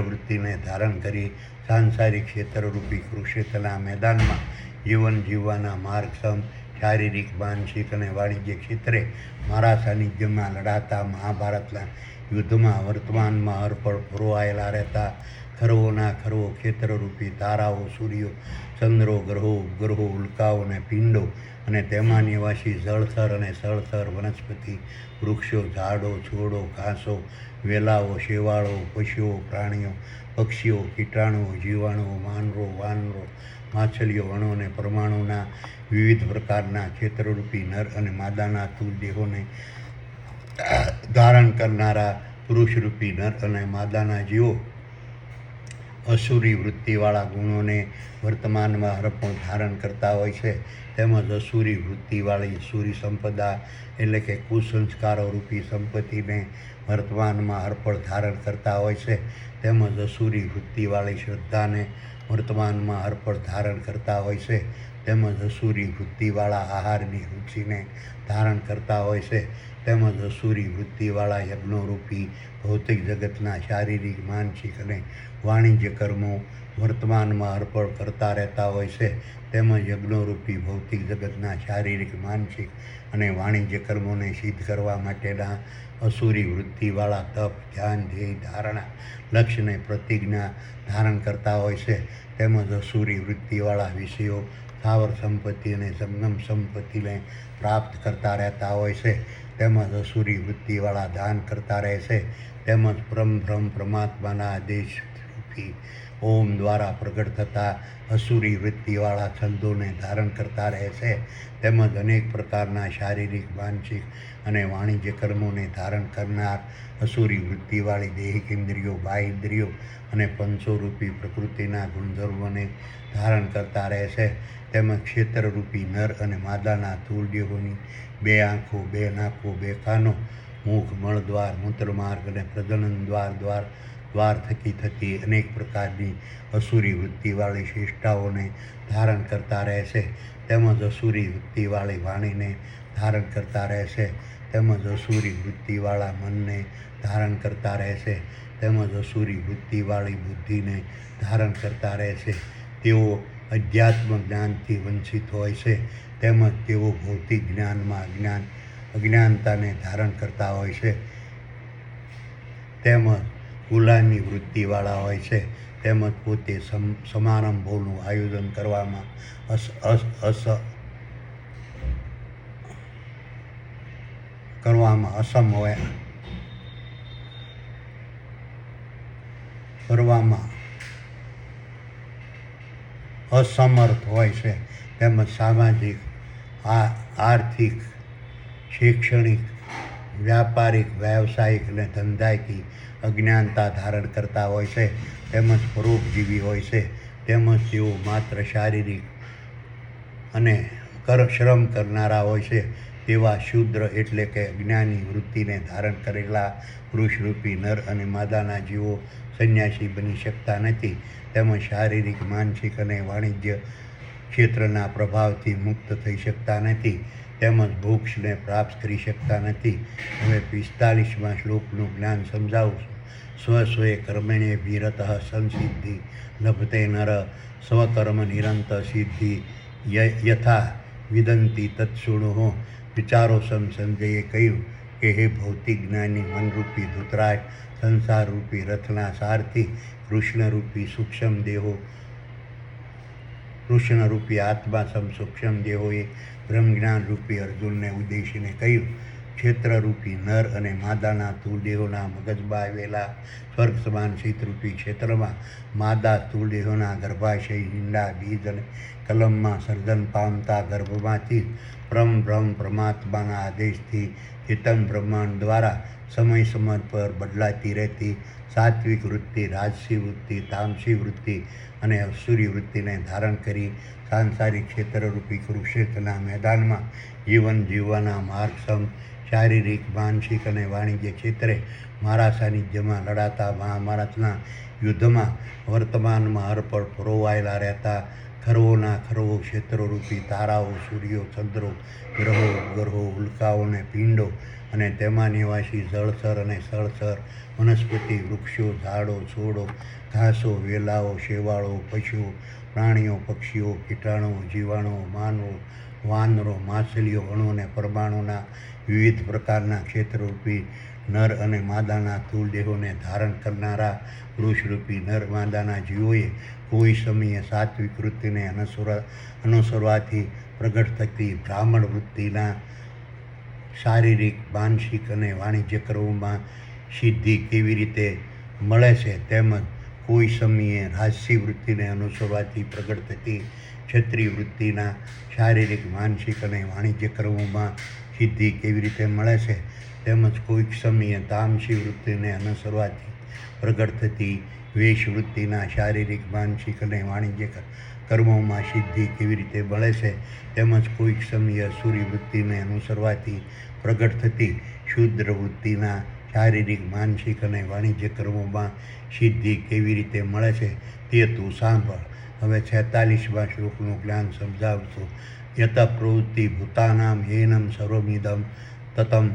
વૃત્તિને ધારણ કરી સાંસારિક ક્ષેત્રરૂપી કુરુક્ષેત્રના મેદાનમાં જીવન જીવવાના માર્ગસમ શારીરિક, માનસિક અને વાણિજ્ય ક્ષેત્રે મારા સાનિધ્યમાં લડાતા મહાભારતના યુદ્ધમાં વર્તમાનમાં અર્પણ પુરવાયેલા રહેતા ખરવોના ખરવો ક્ષેત્રરૂપી તારાઓ, સૂર્યો, ચંદ્રો, ગ્રહો, ઉપગ્રહો, ઉલ્કાઓ અને પિંડો અને તેમાં નિવાસી જળચર અને સ્થળચર, વનસ્પતિ, વૃક્ષો, ઝાડો, છોડો, ઘાસો, વેલાઓ, શેવાળો, પશુઓ, પ્રાણીઓ, પક્ષીઓ, કીટાણુઓ, જીવાણુઓ, માનવો, વાનરો, માછલીઓ, અણુ અને પરમાણુના વિવિધ પ્રકારના ક્ષેત્રરૂપી નર અને માદાના સ્થૂળ દેહોને ધારણ કરનારા પુરુષરૂપી નર અને માદાના જીવો અસુરી વૃત્તિવાળા ગુણોને વર્તમાનમાં અર્પણ ધારણ કરતા હોય છે. તેમજ અસુરી વૃત્તિવાળી અસુરી સંપદા એટલે કે કુસંસ્કારો રૂપી સંપત્તિને વર્તમાનમાં અર્પણ ધારણ કરતા હોય છે. તેમજ અસુરી વૃત્તિવાળી શ્રદ્ધાને વર્તમાનમાં અર્પણ ધારણ કરતા હોય છે. તેમજ અસુરી વૃત્તિવાળા આહારની રુચિને ધારણ કરતા હોય છે. તેમજ અસુરી વૃત્તિવાળા યજ્ઞોરૂપી ભૌતિક જગતના શારીરિક, માનસિક અને વાણિજ્ય કર્મો વર્તમાનમાં અર્પણ કરતા રહેતા હોય છે. તેમજ યજ્ઞોરૂપી ભૌતિક જગતના શારીરિક, માનસિક અને વાણિજ્ય કર્મોને સિદ્ધ કરવા માટેના અસુરી વૃત્તિવાળા તપ, ધ્યાન, ધ્યેય, ધારણા, લક્ષ્ય અને પ્રતિજ્ઞા ધારણ કરતા હોય છે. તેમજ અસુરી વૃત્તિવાળા વિષયો, સ્થાવર સંપત્તિ અને જંગમ સંપત્તિને પ્રાપ્ત કરતા રહેતા હોય છે. તેમજ અસુરી વૃત્તિવાળા દાન કરતા રહે છે. તેમજ પરમાત્માના આદેશરૂપી ઓમ દ્વારા પ્રગટ થતા અસુરી વૃત્તિવાળા છંદોને ધારણ કરતા રહેશે, તેમજ અનેક પ્રકારના શારીરિક, માનસિક અને વાણિજ્ય કર્મોને ધારણ કરનાર અસુરી વૃત્તિવાળી દેહિક ઇન્દ્રિયો, બાહ્ય ઇન્દ્રિયો અને પંચોરૂપી પ્રકૃતિના ગુણધર્મોને ધારણ કરતા રહેશે, તેમજ ક્ષેત્રરૂપી નર અને માદાના સ્થૂળ દેહોની 2 આંખો, 2 નાકો, 2 કાનો, મુખ, મળદ્વાર, મૂત્રમાર્ગ અને પ્રજનન દ્વાર થકી થતી અનેક પ્રકારની અસુરી વૃત્તિવાળી ચેષ્ટાઓને ધારણ કરતા રહેશે, તેમજ અસુરી વૃત્તિવાળી વાણીને ધારણ કરતા રહેશે, તેમજ અસુરી વૃત્તિવાળા મનને ધારણ કરતા રહેશે, તેમજ અસુરી વૃત્તિવાળી બુદ્ધિને ધારણ કરતા રહેશે. તેઓ અધ્યાત્મ જ્ઞાનથી વંચિત હોય છે, તેમજ તેઓ ભૌતિક જ્ઞાનમાં અજ્ઞાનતાને ધારણ કરતા હોય છે, તેમજ ગુલામી વૃત્તિવાળા હોય છે, તેમજ પોતે સમારંભોનું આયોજન કરવામાં અસમર્થ હોય છે, તેમજ સામાજિક, આર્થિક, શૈક્ષણિક, વ્યાપારિક, વ્યાવસાયિક અને ધંધાકીય અજ્ઞાનતા ધારણ કરતા હોય છે, તેમજ પરોપજીવી હોય છે, તેમજ તેઓ માત્ર શારીરિક અને શ્રમ કરનારા હોય છે, તેવા શૂદ્ર એટલે કે અજ્ઞાની વૃત્તિને ધારણ કરેલા પુરુષરૂપી નર અને માદાના જીવો સંન્યાસી બની શકતા નથી, તેમજ શારીરિક, માનસિક અને વાણિજ્ય ક્ષેત્રના પ્રભાવથી મુક્ત થઈ શકતા નથી, તેમજ મોક્ષને પ્રાપ્ત કરી શકતા નથી. હવે 45મા શ્લોકનું જ્ઞાન સમજાવું છું. સ્વસ્વે કર્મણ્યેભિરતઃ સંસિદ્ધિ લભતે નર સ્વકર્મ નિરંત સિદ્ધિ યથા વિદંતિ તત્સુણુઃ. વિચારોસમ સંજયે કહ્યું કે હે ભૌતિક જ્ઞાની મનરૂપી ધૃતરાજ, સંસારરૂપી રથના સારથી કૃષ્ણરૂપી આત્મા સૂક્ષ્મ દેહોએ બ્રહ્મજ્ઞાનરૂપી અર્જુનને ઉદ્દેશીને કહ્યું. ક્ષેત્રરૂપી નર અને માદાના સ્થૂળ દેહોના મગજમાં આવેલા સ્વર્ગ સમાન શીતરૂપી ક્ષેત્રમાં માદા સ્થૂળ દેહોના ગર્ભાશય, ઈંડા, બીજ અને કલમમાં સર્જન પામતા ગર્ભમાંથી બ્રહ્મ પરમાત્માના આદેશથી ચેતન બ્રહ્માંડ દ્વારા સમય પર બદલાતી રહેતી સાત્વિક વૃત્તિ, રાજસી વૃત્તિ, તામસી વૃત્તિ અને અસુરી વૃત્તિને ધારણ કરી સાંસારિક ક્ષેત્રરૂપી કુરુક્ષેત્રના મેદાનમાં જીવન જીવવાના માર્ગસમ શારીરિક, માનસિક અને વાણિજ્ય ક્ષેત્રે મારા સાનિધ્યમાં લડાતા મહાભારતના યુદ્ધમાં વર્તમાનમાં અર્પણ પરોવાયેલા રહેતા ખરવોના ખરવો ક્ષેત્રોરૂપી તારાઓ, સૂર્યો, ચંદ્રો, ગ્રહો, ઉપગ્રહો, ઉલ્કાઓ અને પિંડો અને તેમાં નિવાસી જળચર અને સ્થળચર, વનસ્પતિ, વૃક્ષો, ઝાડો, છોડો, ઘાસો, વેલાઓ, શેવાળો, પશુઓ, પ્રાણીઓ, પક્ષીઓ, કીટાણુઓ, જીવાણુઓ, માનવો, વાનરો, માછલીઓ, અણુ અને પરમાણુના વિવિધ પ્રકારના ક્ષેત્રરૂપી નર અને માદાના સ્થૂળ દેહોને ધારણ કરનારા પુરુષરૂપી નર માદાના જીવોએ કોઈ સમયે સાત્વિક વૃત્તિને અનુસરવાથી પ્રગટ થતી બ્રાહ્મણ વૃત્તિના શારીરિક, માનસિક અને વાણિજ્ય કર્મોમાં સિદ્ધિ કેવી રીતે મળે છે, તેમજ કોઈ સમયે રાજસી વૃત્તિને અનુસરવાથી પ્રગટ થતી ક્ષત્રિય વૃત્તિના શારીરિક, માનસિક અને વાણિજ્ય કર્મોમાં સિદ્ધિ કેવી રીતે મળે છે, તેમજ કોઈક સમયે તામસી વૃત્તિને અનુસરવાથી પ્રગટ થતી વેશ વૃત્તિના શારીરિક, માનસિક અને વાણિજ્ય કર્મોમાં સિદ્ધિ કેવી રીતે મળે છે, તેમજ કોઈક સમયે અસુરી વૃત્તિને અનુસરવાથી પ્રગટ થતી શુદ્ર વૃત્તિના શારીરિક, માનસિક અને વાણિજ્ય કર્મોમાં સિદ્ધિ કેવી રીતે મળે છે તે તું સાંભળ. હવે 46મા શ્લોકનું જ્ઞાન સમજાવું છું. યત પ્રવૃત્તિ ભૂતાનામ યેનમ સર્વમિદં તતં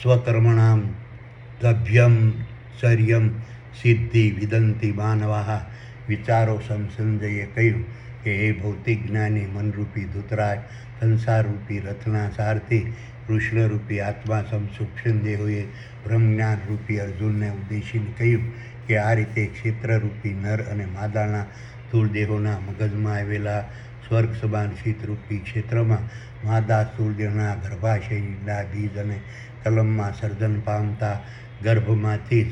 સ્વકર્મણામ દભ્યમ ચર્યમ સિદ્ધિ વિદંતિ માનવાઃ. વિચારો સંજયે કહ્યું કે હે ભૌતિક જ્ઞાની મનરૂપી ધૃતરાજ, સંસારરૂપી રથના સારથી કૃષ્ણરૂપી આત્મા સૂક્ષ્મ દેહોએ બ્રહ્મજ્ઞાનરૂપી અર્જુનને ઉદ્દેશીને કહ્યું કે આ રીતે ક્ષેત્રરૂપી નર અને માદાના સ્થૂળ દેહોના મગજમાં આવેલા સ્વર્ગ સમાન શીતરૂપી ક્ષેત્રમાં માદા સ્થૂળ દેહના ગર્ભાશય, ઈંડા, બીજ અને કલમમાં સર્જન પામતા ગર્ભમાંથી જ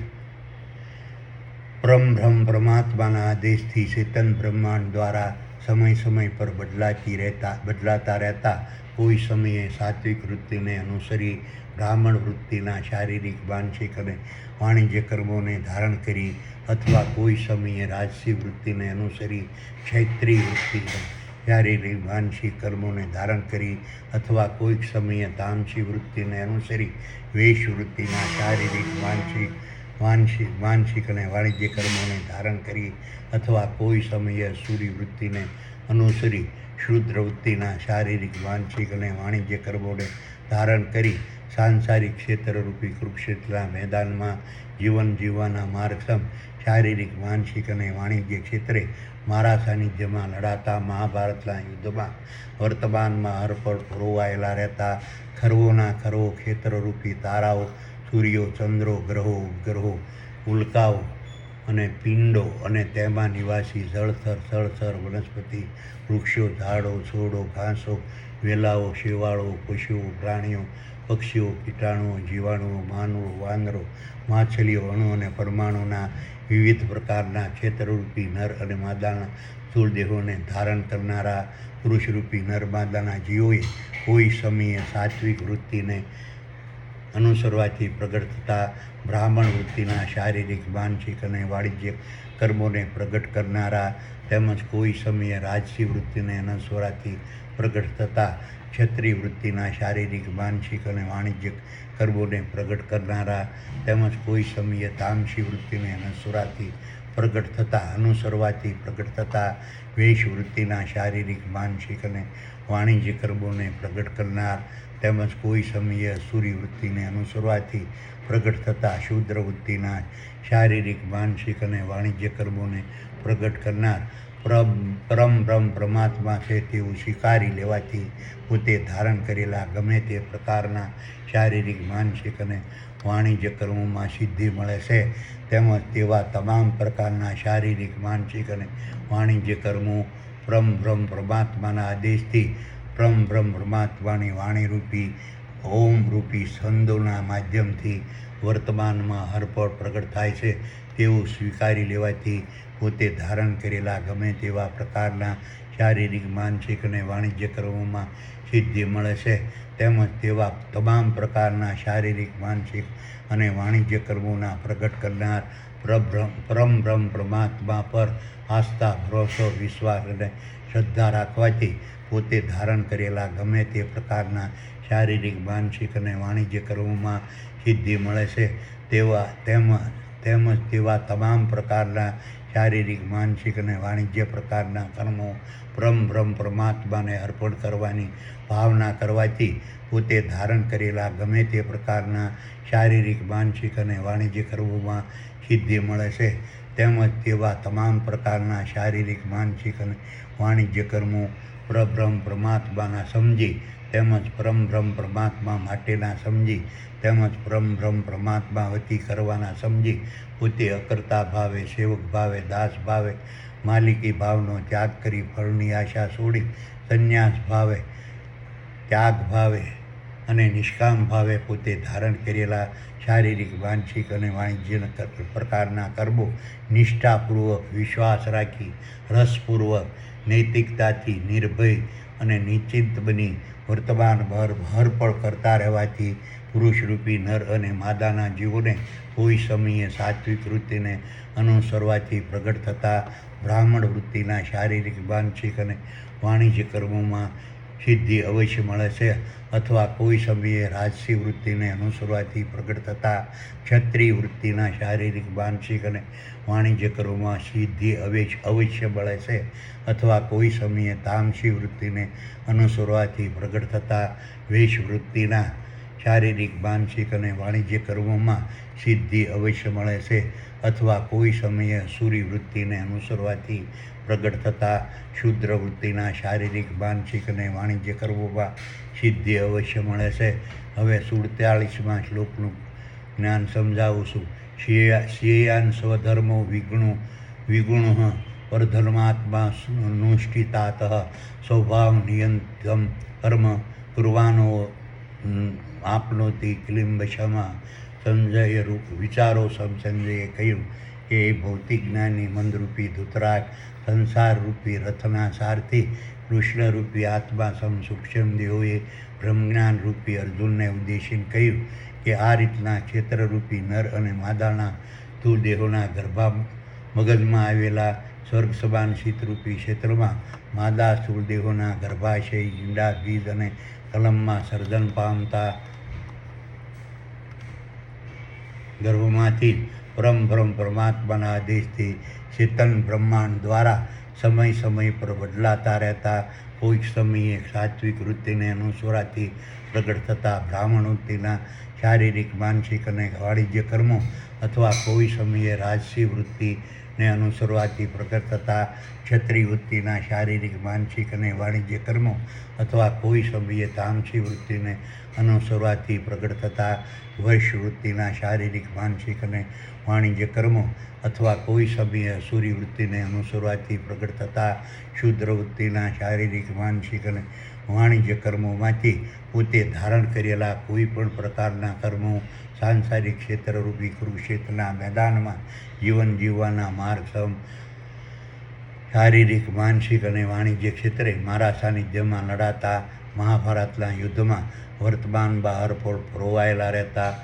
પરમબ્રહ્મ પરમાત્માના આદેશથી ચેતન બ્રહ્માંડ દ્વારા સમય પર બદલાતા રહેતા કોઈ સમયે સાત્વિક વૃત્તિને અનુસરી બ્રાહ્મણ વૃત્તિના શારીરિક માનસિક અને વાણિજ્ય કર્મોને ધારણ કરી અથવા કોઈ સમયે રાજસી વૃત્તિને અનુસરી ક્ષૈત્રીય વૃત્તિને શારીરિક માનસિક કર્મોને ધારણ કરી અથવા કોઈક સમયે તામસી વૃત્તિને અનુસરી વેશ વૃત્તિના શારીરિક માનસિક અને વાણિજ્ય કર્મોને ધારણ કરી અથવા કોઈ સમયે સૂર્ય વૃત્તિને અનુસરી શુદ્ર વૃત્તિના શારીરિક માનસિક અને વાણિજ્ય કર્મોને ધારણ કરી સાંસારિક ક્ષેત્રરૂપી કુરુક્ષેત્રના મેદાનમાં જીવન જીવવાના માર્ગસમ શારીરિક માનસિક અને વાણિજ્ય ક્ષેત્રે મારા સાનિધ્યમાં લડાતા મહાભારતના યુદ્ધમાં વર્તમાનમાં હરપળ રોવાયેલા રહેતા ખરવોના ખરવો ક્ષેત્રરૂપી તારાઓ સૂર્યો ચંદ્રો ગ્રહો ઉપગ્રહો ઉલ્કાઓ અને પિંડો અને તેમાં નિવાસી જળથર વનસ્પતિ વૃક્ષો ઝાડો છોડો ઘાસો વેલાઓ શેવાળો પશુઓ પ્રાણીઓ પક્ષીઓ કીટાણુઓ જીવાણુઓ માનવો વાંદરો માછલીઓ અણુ અને પરમાણુના વિવિધ પ્રકારના ક્ષેત્રરૂપી નર અને માદાના સ્થૂળ દેહોને ધારણ કરનારા પુરુષરૂપી નર માદાના જીવોએ કોઈ સમયે સાત્વિક વૃત્તિને અનુસરવાથી પ્રગટ થતા બ્રાહ્મણ વૃત્તિના શારીરિક માનસિક અને વાણિજ્ય કર્મોને પ્રગટ કરનારા તેમજ કોઈ સમયે રાજસી વૃત્તિને અનુસરવાથી પ્રગટ થતા ક્ષત્રિય વૃત્તિના શારીરિક માનસિક અને વાણિજ્ય કર્મોને પ્રગટ કરનારા તેમજ કોઈ સમયે તામસી વૃત્તિને અનુસરવાથી પ્રગટ થતા વેશ વૃત્તિના શારીરિક માનસિક અને વાણિજ્ય કર્મોને પ્રગટ કરનાર તેમજ કોઈ સમયે સૂર્ય વૃત્તિને અનુસરવાથી પ્રગટ થતા શૂદ્ર વૃત્તિના શારીરિક માનસિક અને વાણિજ્ય કર્મોને પ્રગટ કરનાર પરમબ્રહ્મ પરમાત્મા છે તેવું સ્વીકારી લેવાથી પોતે ધારણ કરેલા ગમે તે પ્રકારના શારીરિક માનસિક અને વાણિજ્ય કર્મોમાં સિદ્ધિ મળે છે તેમજ તેવા તમામ પ્રકારના શારીરિક માનસિક અને વાણિજ્ય કર્મો પરમબ્રહ્મ પરમાત્માના આદેશથી પરમબ્રહ્મ પરમાત્માની વાણીરૂપી ઓમ રૂપી છંદોના માધ્યમથી વર્તમાનમાં હરપળ પ્રગટ થાય છે તેવું સ્વીકારી લેવાથી પોતે ધારણ કરેલા ગમે તેવા પ્રકારના શારીરિક માનસિક અને વાણિજ્ય કર્મોમાં સિદ્ધિ મળે છે તેમજ તેવા તમામ પ્રકારના શારીરિક માનસિક અને વાણિજ્ય કર્મોના પ્રગટ કરનાર પરમબ્રહ્મ પરમાત્મા પર આસ્થા ભરોસો વિશ્વાસ અને શ્રદ્ધા રાખવાથી પોતે ધારણ કરેલા ગમે તે પ્રકારના શારીરિક માનસિક અને વાણિજ્ય કર્મોમાં સિદ્ધિ મળે છે તેમજ તેવા તમામ પ્રકારના શારીરિક માનસિક અને વાણિજ્ય પ્રકારના કર્મો પરમબ્રહ્મ પરમાત્માને અર્પણ કરવાની ભાવના કરવાથી પોતે ધારણ કરેલા ગમે તે પ્રકારના શારીરિક માનસિક અને વાણિજ્ય કર્મોમાં સિદ્ધિ મળે છે તેમજ તેવા તમામ પ્રકારના શારીરિક માનસિક અને વાણિજ્ય કર્મો પરબ્રહ્મ પરમાત્માના સમજી તેમજ પરમબ્રહ્મ પરમાત્મા માટેના સમજી તેમજ પરમબ્રહ્મ પરમાત્મા વતી કરવાના સમજી પોતે અકર્તા ભાવે સેવક ભાવે દાસ ભાવે માલિકી ભાવનો ત્યાગ કરી ફળની આશા છોડી સંન્યાસ ભાવે ત્યાગ ભાવે અને નિષ્કામ ભાવે પોતે ધારણ કરેલા શારીરિક માનસિક અને વાણિજ્ય પ્રકારના કર્મો નિષ્ઠાપૂર્વક વિશ્વાસ રાખી રસપૂર્વક નૈતિકતાથી નિર્ભય અને નિશ્ચિંત બની વર્તમાનભર હરપળ કરતા રહેવાથી પુરુષરૂપી નર અને માદાના જીવોને કોઈ સમયે સાત્વિક વૃત્તિને અનુસરવાથી પ્રગટ થતા બ્રાહ્મણ વૃત્તિના શારીરિક માનસિક અને વાણિજ્ય કર્મોમાં સિદ્ધિ અવશ્ય મળે છે અથવા કોઈ સમયે રાજસી વૃત્તિને અનુસરવાથી પ્રગટ થતા ક્ષત્રિય વૃત્તિના શારીરિક માનસિક અને વાણિજ્ય કર્મોમાં સિદ્ધિ અવશ્ય મળે છે અથવા કોઈ સમયે તામસી વૃત્તિને અનુસરવાથી પ્રગટ થતા વેશ વૃત્તિના શારીરિક માનસિક અને વાણિજ્ય કર્મોમાં સિદ્ધિ અવશ્ય મળે છે અથવા કોઈ સમયે સૂર્ય વૃત્તિને અનુસરવાથી પ્રગટ થતા શુદ્ર વૃત્તિના શારીરિક માનસિક અને વાણિજ્ય કર્મોમાં સિદ્ધિ અવશ્ય મળે છે. હવે 47માં શ્લોકનું જ્ઞાન સમજાવું છું. શ્રેયાન સ્વધર્મો વિગુણઃ પરધર્માત્મા નુષ્ઠિતાત સ્વભાવ નિયંત્રમ કર્મ કુર્વાનો આપનોતિ ક્લિંબશમાં સંજય રૂપ વિચારો સંજયે કહ્યું કે એ ભૌતિક જ્ઞાનની મંદરૂપી ધૂતરાજ સંસારરૂપી રથના સારથી કૃષ્ણરૂપી આત્મા સમ સૂક્ષ્મ દેવોએ બ્રહ્મજ્ઞાનરૂપી અર્જુનને ઉદ્દેશીને કહ્યું કે આ રીતના ક્ષેત્રરૂપી નર અને માદાના સ્થૂળ દેહોના મગજમાં આવેલા સ્વર્ગ સમાન શીતરૂપી ક્ષેત્રમાં માદા સ્થૂળ દેહોના ગર્ભાશય ઈંડા બીજ અને કલમમાં સર્જન પામતા ગર્ભમાંથી પરમ પરમાત્માના આદેશથી ચેતન બ્રહ્માંડ દ્વારા સમય પર બદલાતા રહેતા કોઈક સમયે સાત્વિક વૃત્તિને અનુસરાથી પ્રગટ થતા બ્રાહ્મણ વૃત્તિના શારીરિક માનસિક અને વાણિજ્ય કર્મો અથવા કોઈ સમયે રાજસી વૃત્તિને અનુસરવાથી પ્રગટ થતા ક્ષત્રિય વૃત્તિના શારીરિક માનસિક અને વાણિજ્ય કર્મો અથવા કોઈ સમયે તામસી વૃત્તિને અનુસરવાથી પ્રગટ થતા વૈશ્ય વૃત્તિના શારીરિક માનસિક અને વાણિજ્ય કર્મો અથવા કોઈ સમયે અસુરી વૃત્તિને અનુસરવાથી પ્રગટ થતા શુદ્ર વૃત્તિના શારીરિક માનસિક અને વાણિજ્ય કર્મોમાંથી પોતે ધારણ કરેલા કોઈ પણ પ્રકારના કર્મો સાંસારિક ક્ષેત્રરૂપી કુરુક્ષેત્રના મેદાનમાં જીવન જીવવાના માર્ગ સમ શારીરિક માનસિક અને વાણિજ્ય ક્ષેત્રે મારા સાનિધ્યમાં લડાતા મહાભારતના યુદ્ધમાં વર્તમાન બહાર પરોવાયેલા રહેતા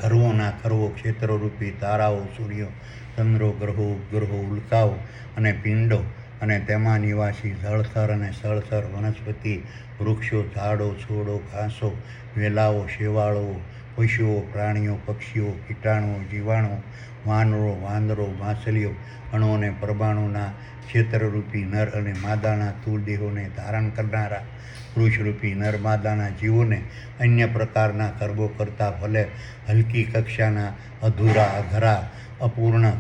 ખરવો ક્ષેત્રરૂપી તારાઓ સૂર્યો ચંદ્રો ગ્રહો ઉપગ્રહો ઉલ્કાઓ અને પિંડો અને તેમાં નિવાસી જળથર અને સ્થળથર વનસ્પતિ વૃક્ષો ઝાડો છોડો ઘાસો વેલાઓ શેવાળો પશુઓ પ્રાણીઓ પક્ષીઓ કીટાણુઓ જીવાણુઓ વાનરો વાંદરો માછલીઓ અણુ અને પરમાણુના ક્ષેત્રરૂપી નર અને માદાના સ્થૂળ દેહોને ધારણ કરનારા પુરુષરૂપી નર માદાના જીવોને અન્ય પ્રકારના કર્મો કરતાં ભલે હલકી કક્ષાના અધૂરા અઘરા અપૂર્ણ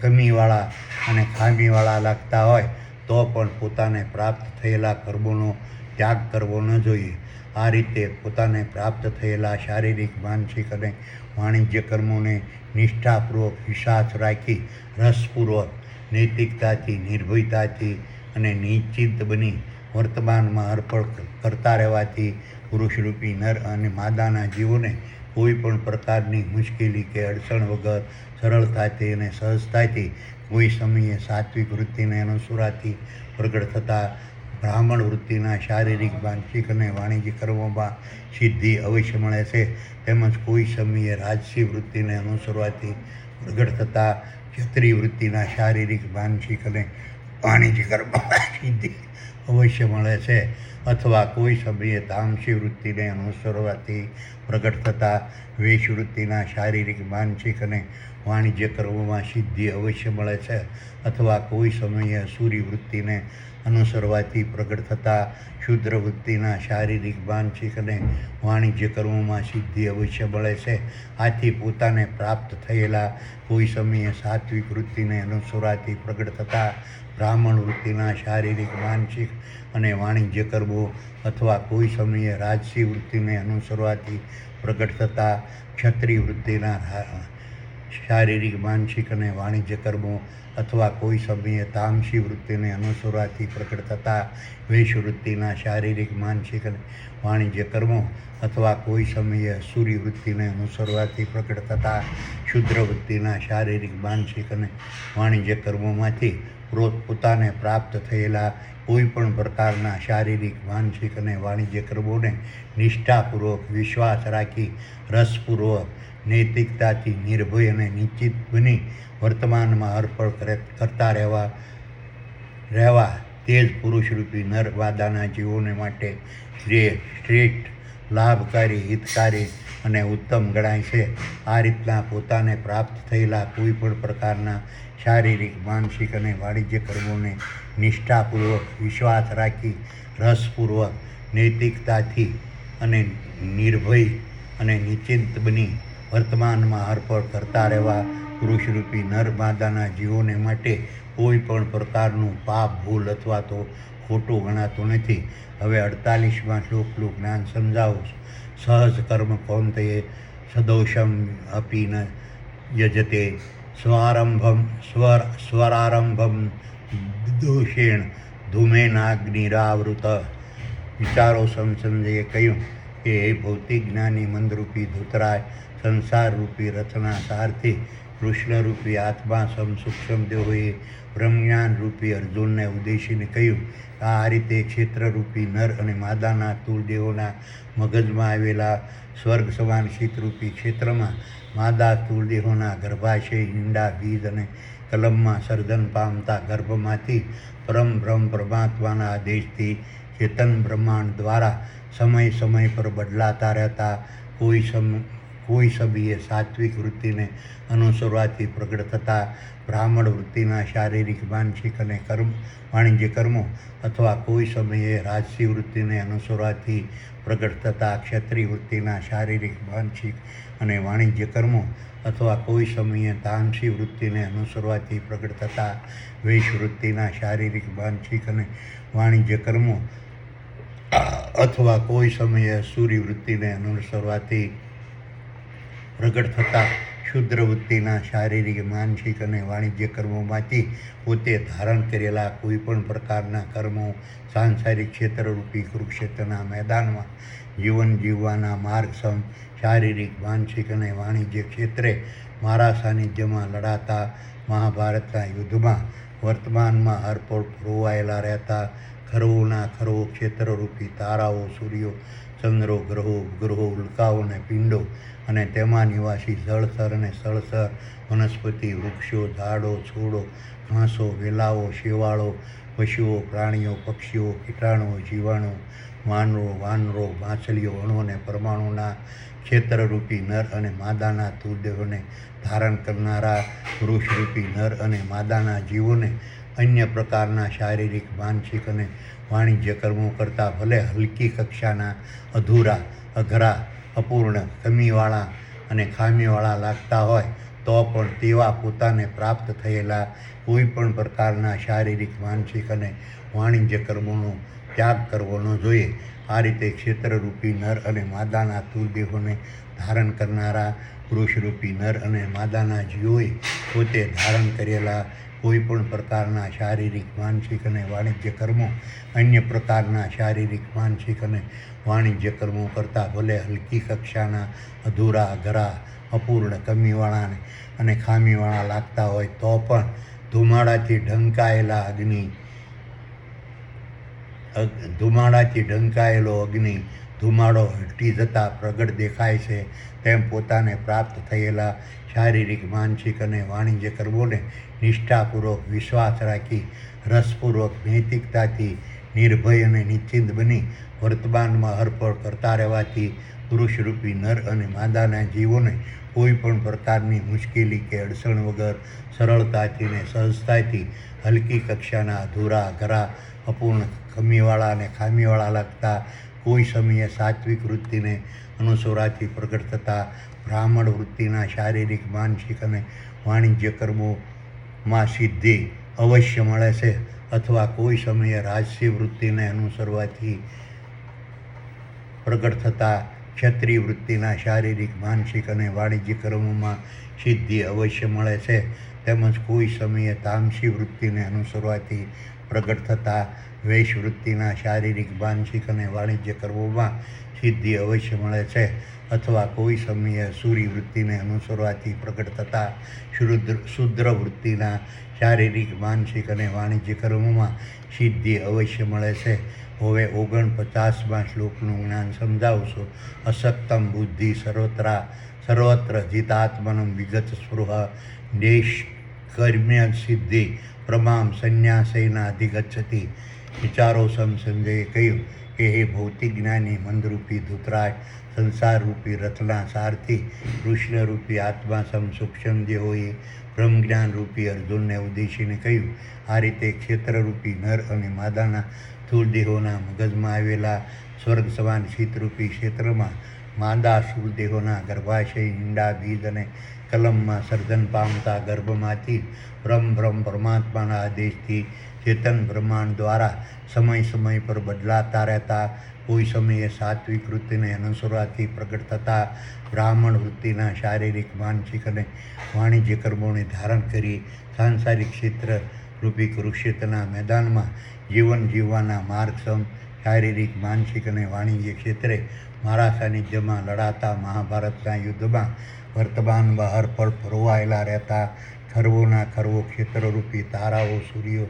કમીવાળા અને ખામીવાળા લાગતા હોય તો પણ પોતાને પ્રાપ્ત થયેલા કર્મોનો ત્યાગ કરવો ન જોઈએ. આ રીતે પોતાને પ્રાપ્ત થયેલા શારીરિક માનસિક અને વાણિજ્ય કર્મોને નિષ્ઠાપૂર્વક વિશ્વાસ રાખી રસપૂર્વક નૈતિકતાથી નિર્ભયતાથી અને નિશ્ચિત બની વર્તમાનમાં અર્પણ કરતા રહેવાથી પુરુષરૂપી નર અને માદાના જીવોને કોઈ પણ પ્રકારની મુશ્કેલી કે અડચણ વગર સરળતાથી અને સહજતાથી કોઈ સમયે સાત્વિક વૃત્તિને અનુસરાથી પ્રગટ થતા બ્રાહ્મણ વૃત્તિના શારીરિક માનસિક અને વાણિજ્ય કર્મોમાં સિદ્ધિ અવશ્ય મળે છે. તેમજ કોઈ સમયે રાજસી વૃત્તિને અનુસરવાથી પ્રગટ થતા ક્ષત્રિય વૃત્તિના શારીરિક માનસિક અને વાણિજ્ય કર્મોમાં સિદ્ધિ અવશ્ય મળે છે. અથવા કોઈ સમયે તામસી વૃત્તિને અનુસરવાથી પ્રગટ થતા વૈશ્ય વૃત્તિના શારીરિક માનસિક અને વાણિજ્ય કર્મોમાં સિદ્ધિ અવશ્ય મળે છે. અથવા કોઈ સમયે અસુરી વૃત્તિને અનુસરવાથી પ્રગટ થતા શુદ્ર વૃત્તિના શારીરિક માનસિક અને વાણિજ્ય કર્મોમાં સિદ્ધિ અવશ્ય મળે છે. આથી પોતાને પ્રાપ્ત થયેલા કોઈ સમયે સાત્વિક વૃત્તિને અનુસરવાથી પ્રગટ થતા બ્રાહ્મણ વૃત્તિના શારીરિક માનસિક અને વાણિજ્ય કર્મો અથવા કોઈ સમયે રાજસી વૃત્તિને અનુસરવાથી પ્રગટ થતા ક્ષત્રિય વૃત્તિના શારીરિક માનસિક અને વાણિજ્ય કર્મો અથવા કોઈ સમયે તામસી વૃત્તિને અનુસરવાથી પ્રગટ થતા વૈશ્ય વૃત્તિના શારીરિક માનસિક અને વાણિજ્ય કર્મો અથવા કોઈ સમયે અસુરી વૃત્તિને અનુસરવાથી પ્રગટ થતા શુદ્ર વૃત્તિના શારીરિક માનસિક અને વાણિજ્ય કર્મોમાંથી પોતાને પ્રાપ્ત થયેલા કોઈ પણ પ્રકારના શારીરિક માનસિક અને વાણિજ્ય કર્મોને નિષ્ઠાપૂર્વક વિશ્વાસ રાખી રસપૂર્વક નૈતિકતાથી નિર્ભય અને નિશ્ચિત બની વર્તમાનમાં અર્પણ કરતા રહેવા તે જ પુરુષરૂપી નર માદાના જીવોને માટે શ્રેષ્ઠ લાભકારી હિતકારી અને ઉત્તમ ગણાય છે. આ રીતના પોતાને પ્રાપ્ત થયેલા કોઈ પણ પ્રકારના શારીરિક માનસિક અને વાણિજ્ય કર્મોને નિષ્ઠાપૂર્વક વિશ્વાસ રાખી રસપૂર્વક નૈતિકતાથી અને નિર્ભય અને નિશ્ચિંત બની વર્તમાનમાં અર્પણ કરતા રહેવા પુરુષરૂપી નર માદાના જીવોને માટે કોઈ પણ પ્રકારનું પાપ ભૂલ અથવા તો ખોટું ગણાતું નથી. હવે 48માં શ્લોકનું જ્ઞાન સમજાવું. સહજ કર્મ કૌંતેય સદોષમ અપી ન યજતે સ્વરારંભમ દોષેણ ધૂમેનાગ્નિરાવૃત. વિચારો સંજયે કહ્યું કે હે ભૌતિક જ્ઞાની મંદરૂપી ધૂતરાજ, સંસારરૂપી રથના સારથી, કૃષ્ણરૂપી આત્મા સૂક્ષ્મ દેહોએ બ્રહ્મજ્ઞાન રૂપી અર્જુનને ઉદ્દેશીને કહ્યું. આ રીતે ક્ષેત્રરૂપી નર અને માદાના સ્થૂળ દેહોના મગજમાં આવેલા સ્વર્ગ સમાન શીતરૂપી ક્ષેત્રમાં માદા સ્થૂળ દેહોના ગર્ભાશય, ઈંડા, બીજ અને કલમમાં સર્જન પામતા ગર્ભમાંથી પરમ પરમાત્માના આદેશથી ચેતન બ્રહ્માંડ દ્વારા સમય સમય પર બદલાતા રહેતા કોઈ સમયે સાત્વિક વૃત્તિને અનુસરવાથી પ્રગટ થતા બ્રાહ્મણ વૃત્તિના શારીરિક, માનસિક અને વાણિજ્ય કર્મો, અથવા કોઈ સમયે રાજસી વૃત્તિને અનુસરવાથી પ્રગટ થતા ક્ષત્રિય વૃત્તિના શારીરિક, માનસિક અને વાણિજ્ય કર્મો, અથવા કોઈ સમયે તામસી વૃત્તિને અનુસરવાથી પ્રગટ થતા વૈશ વૃત્તિના શારીરિક, માનસિક અને વાણિજ્ય કર્મો, અથવા કોઈ સમયે સૂર્ય વૃત્તિને અનુસરવાથી પ્રગટ થતા શુદ્ર વૃત્તિના શારીરિક, માનસિક અને વાણિજ્ય કર્મોમાંથી પોતે ધારણ કરેલા કોઈપણ પ્રકારના કર્મો સાંસારિક ક્ષેત્રરૂપી કુરુક્ષેત્રના મેદાનમાં જીવન જીવવાના માર્ગસમ શારીરિક, માનસિક અને વાણિજ્ય ક્ષેત્રે મારા સાનિધ્યમાં લડાતા મહાભારતના યુદ્ધમાં વર્તમાનમાં હરપળ રોવાયેલા રહેતા ખરોના ખરો ક્ષેત્રરૂપી તારાઓ, સૂર્યો, ચંદ્રો, ગ્રહો, ઉપગ્રહો, ઉલ્કાઓ અને પિંડો અને તેમાં નિવાસી જળચર અને સ્થળચર, વનસ્પતિ, વૃક્ષો, ઝાડો, છોડો, ઘાસો, વેલાઓ, શેવાળો, પશુઓ, પ્રાણીઓ, પક્ષીઓ, કીટાણુઓ, જીવાણુ, વાનરો, માછલીઓ, અણુ અને પરમાણુના ક્ષેત્રરૂપી નર અને માદાના સ્થૂળ દેહોને ધારણ કરનારા પુરુષરૂપી નર અને માદાના જીવોને અન્ય પ્રકારના શારીરિક, માનસિક અને વાણિજ્ય કર્મો કરતાં ભલે હલકી કક્ષાના, અધૂરા, અઘરા, અપૂર્ણ, કમીવાળા અને ખામીવાળા લાગતા હોય તો પણ તેવા પોતાને પ્રાપ્ત થયેલા કોઈપણ પ્રકારના શારીરિક, માનસિક અને વાણિજ્ય કર્મોનો ત્યાગ કરવો ન જોઈએ. આ રીતે ક્ષેત્રરૂપી નર અને માદાના સ્થૂળ દેહોને ધારણ કરનારા પુરુષરૂપી નર અને માદાના જીવોએ પોતે ધારણ કરેલા કોઈપણ પ્રકારના શારીરિક, માનસિક અને વાણિજ્ય કર્મો અન્ય પ્રકારના શારીરિક, માનસિક અને વાણિજ્ય કર્મો કરતાં ભલે હલકી કક્ષાના, અધૂરા, અઘરા, અપૂર્ણ, કમીવાળા અને ખામીવાળા લાગતા હોય તો પણ ધુમાડાથી ઢંકાયેલો અગ્નિ ધુમાડો હટી જતાં પ્રગટ દેખાય છે તેમ પોતાને પ્રાપ્ત થયેલા શારીરિક, માનસિક અને વાણિજ્ય કર્મોને નિષ્ઠાપૂર્વક વિશ્વાસ રાખી, રસપૂર્વક, નૈતિકતાથી નિર્ભય અને નિશ્ચિંત બની વર્તમાનમાં હરપળ કરતા રહેવાથી પુરુષરૂપી નર અને માદાના જીવોને કોઈ પણ પ્રકારની મુશ્કેલી કે અડચણ વગર સરળતાથી અને સહજતાથી હલકી કક્ષાના, અધૂરા, અઘરા, અપૂર્ણ, કમીવાળા અને ખામીવાળા લાગતા કોઈ સમયે સાત્વિક વૃત્તિને અનુસરવાથી પ્રગટ થતા બ્રાહ્મણ વૃત્તિના શારીરિક, માનસિક અને વાણિજ્ય કર્મોમાં સિદ્ધિ અવશ્ય મળે છે, અથવા કોઈ સમયે રાજસી વૃત્તિને અનુસરવાથી પ્રગટ થતા ક્ષત્રિય વૃત્તિના શારીરિક, માનસિક અને વાણિજ્ય કર્મોમાં સિદ્ધિ અવશ્ય મળે છે, તેમજ કોઈ સમયે તામસી વૃત્તિને અનુસરવાથી પ્રગટ થતા વૈશ વૃત્તિના શારીરિક, માનસિક અને વાણિજ્ય કર્મોમાં સિદ્ધિ અવશ્ય મળે છે, અથવા કોઈ સમયે સૂર્ય વૃત્તિને અનુસરવાથી પ્રગટ થતા શુદ્ર વૃત્તિના શારીરિક, માનસિક અને વાણિજ્ય કર્મોમાં સિદ્ધિ અવશ્ય મળે છે. હવે 49મા શ્લોકનું જ્ઞાન સમજાવશો. અસક્તમ બુદ્ધિ સર્વત્ર જીતાત્મનમ વિગત સ્પૃહ દેશ કર્મ્ય સિદ્ધિ પ્રમામ સંન્યાસેના અધિગચ્છતિ. વિચારો સંજયે કહ્યું કે હે ભૌતિક જ્ઞાની મંદરૂપી ધૂતરાજ, સંસારરૂપી રથના સારથી, કૃષ્ણરૂપી આત્મા સૂક્ષ્મ દેહોએ બ્રહ્મજ્ઞાન રૂપી અર્જુનને ઉદ્દેશીને કહ્યું. આ રીતે ક્ષેત્રરૂપી નર અને માદાના સ્થૂળ દેહોના મગજમાં આવેલા સ્વર્ગ સમાન શીતરૂપી ક્ષેત્રમાં માદા સ્થૂળ દેહોના ગર્ભાશય, ઈંડા, બીજ અને કલમમાં સર્જન પામતા ગર્ભમાંથી પરમાત્માના આદેશથી ચેતન બ્રહ્માંડ દ્વારા સમય પર બદલાતા રહેતા કોઈ સમયે સાત્વિક વૃત્તિને અનુસરવાથી પ્રગટ થતા બ્રાહ્મણ વૃત્તિના શારીરિક, માનસિક અને વાણિજ્ય કર્મોને ધારણ કરી સાંસારિક ક્ષેત્ર રૂપી કુરુક્ષેત્રના મેદાનમાં જીવન જીવવાના માર્ગસમ શારીરિક, માનસિક અને વાણિજ્ય ક્ષેત્રે મારા સાનિધ્યમાં લડાતા મહાભારતના યુદ્ધમાં વર્તમાનમાં હરપળ પરોવાયેલા રહેતા ખરવોના ખરવો ક્ષેત્રરૂપી તારાઓ, સૂર્યો,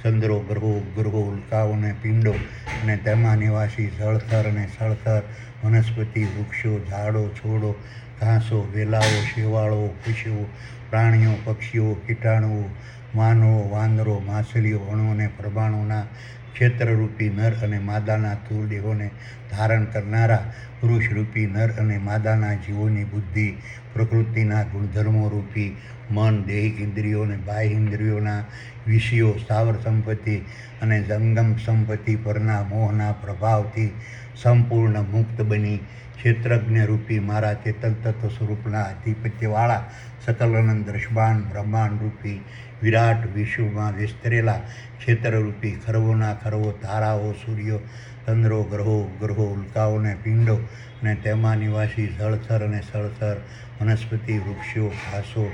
ચંદ્રો, ગ્રહો, ઉપગ્રહો, ઉલ્કાઓ અને પિંડો અને તેમાં નિવાસી જળથર અને સ્થળથર, વનસ્પતિ, વૃક્ષો, ઝાડો, છોડો, ઘાસો, વેલાઓ, શેવાળો, પશુઓ, પ્રાણીઓ, પક્ષીઓ, કીટાણુઓ, માનવો, વાંદરો, માછલીઓ, અણુ અને પરમાણુના ક્ષેત્રરૂપી નર અને માદાના સ્થૂળ દેહોને ધારણ કરનારા પુરુષરૂપી નર અને માદાના જીવોની બુદ્ધિ, પ્રકૃતિના ગુણધર્મો રૂપી મન, દૈહિક ઇન્દ્રિયો અને બાહ્ય ઇન્દ્રિયોના વિષયો, સ્થાવર સંપત્તિ અને જંગમ સંપત્તિ પરના મોહના પ્રભાવથી સંપૂર્ણ મુક્ત બની ક્ષેત્રજ્ઞ રૂપી મારા ચેતન તત્વ સ્વરૂપના આધિપત્યવાળા સકલ અનંત દ્રશ્યમાન બ્રહ્માંડ રૂપી વિરાટ વિશ્વમાં વિસ્તરેલા ક્ષેત્રરૂપી ખરવોના ખરવો તારાઓ, સૂર્યો, ચંદ્રો, ગ્રહો, ઉપગ્રહો, ઉલ્કાઓ અને પિંડો અને તેમાં નિવાસી જળથર અને સ્થળથર, વનસ્પતિ, વૃક્ષો, ઘાસો,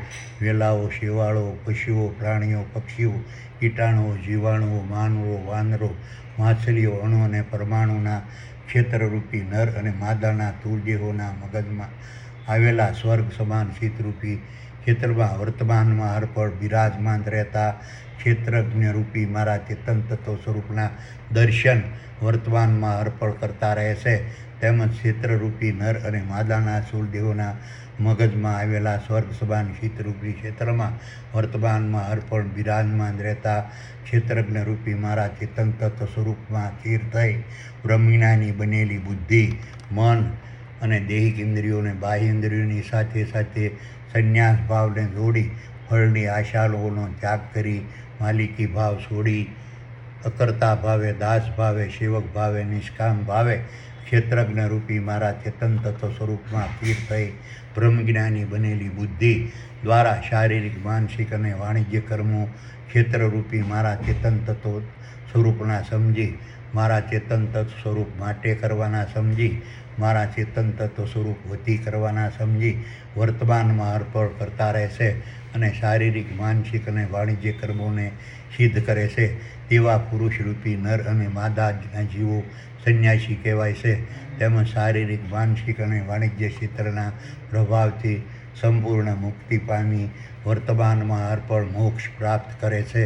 વેલાઓ, શેવાળો, પશુઓ, પ્રાણીઓ, પક્ષીઓ, કીટાણુઓ, જીવાણુઓ, માનવો, વાંદરો, માછલીઓ, અણુ અને પરમાણુના ક્ષેત્રરૂપી નર અને માદાના સ્થૂળ દેહોના મગજમાં આવેલા સ્વર્ગ સમાન શીતરૂપી ક્ષેત્રમાં વર્તમાનમાં હરપળ બિરાજમાન રહેતા ક્ષેત્રજ્ઞ રૂપી મારા ચેતન તત્વ સ્વરૂપના દર્શન વર્તમાનમાં હરપળ કરતા રહેશે. તેમજ ક્ષેત્રરૂપી નર અને માદાના સ્થૂળ દેહોના મગજમાં આવેલા સ્વર્ગ સમાન શીતરૂપી ક્ષેત્રમાં વર્તમાનમાં હરપળ બિરાજમાન રહેતા ક્ષેત્રજ્ઞ રૂપી મારા ચેતન તત્વ સ્વરૂપમાં સ્થિર થઈ બ્રહ્મજ્ઞાની બનેલી બુદ્ધિ, મન અને દૈહિક ઇન્દ્રિયોને બાહ્ય ઇન્દ્રિયોની સાથે સાથે સંન્યાસ ભાવને જોડી ફળની આશાઓનો ત્યાગ કરી માલિકી ભાવ છોડી અકર્તા ભાવે, દાસ ભાવે, સેવક ભાવે, નિષ્કામ ભાવે ક્ષેત્રજ્ઞ રૂપી મારા ચેતન તત્વ સ્વરૂપમાં સ્થિર થઈ બ્રહ્મજ્ઞાની બનેલી બુદ્ધિ દ્વારા શારીરિક, માનસિક અને વાણિજ્ય કર્મો ક્ષેત્રરૂપી મારા ચેતન તત્વ સ્વરૂપના સમજી મારા ચેતન તત્વ સ્વરૂપ માટે કરવાના સમજી મારા ચેતન તત્વ સ્વરૂપ વતી કરવાના સમજી વર્તમાનમાં અર્પણ કરતા રહેશે અને શારીરિક, માનસિક અને વાણિજ્ય કર્મોને સિદ્ધ કરે છે તેવા પુરુષરૂપી નર અને માદાના જીવો સંન્યાસી કહેવાય છે. તેમજ શારીરિક, માનસિક અને વાણિજ્ય ક્ષેત્રના પ્રભાવથી સંપૂર્ણ મુક્તિ પામી વર્તમાનમાં અર્પણ મોક્ષ પ્રાપ્ત કરે છે.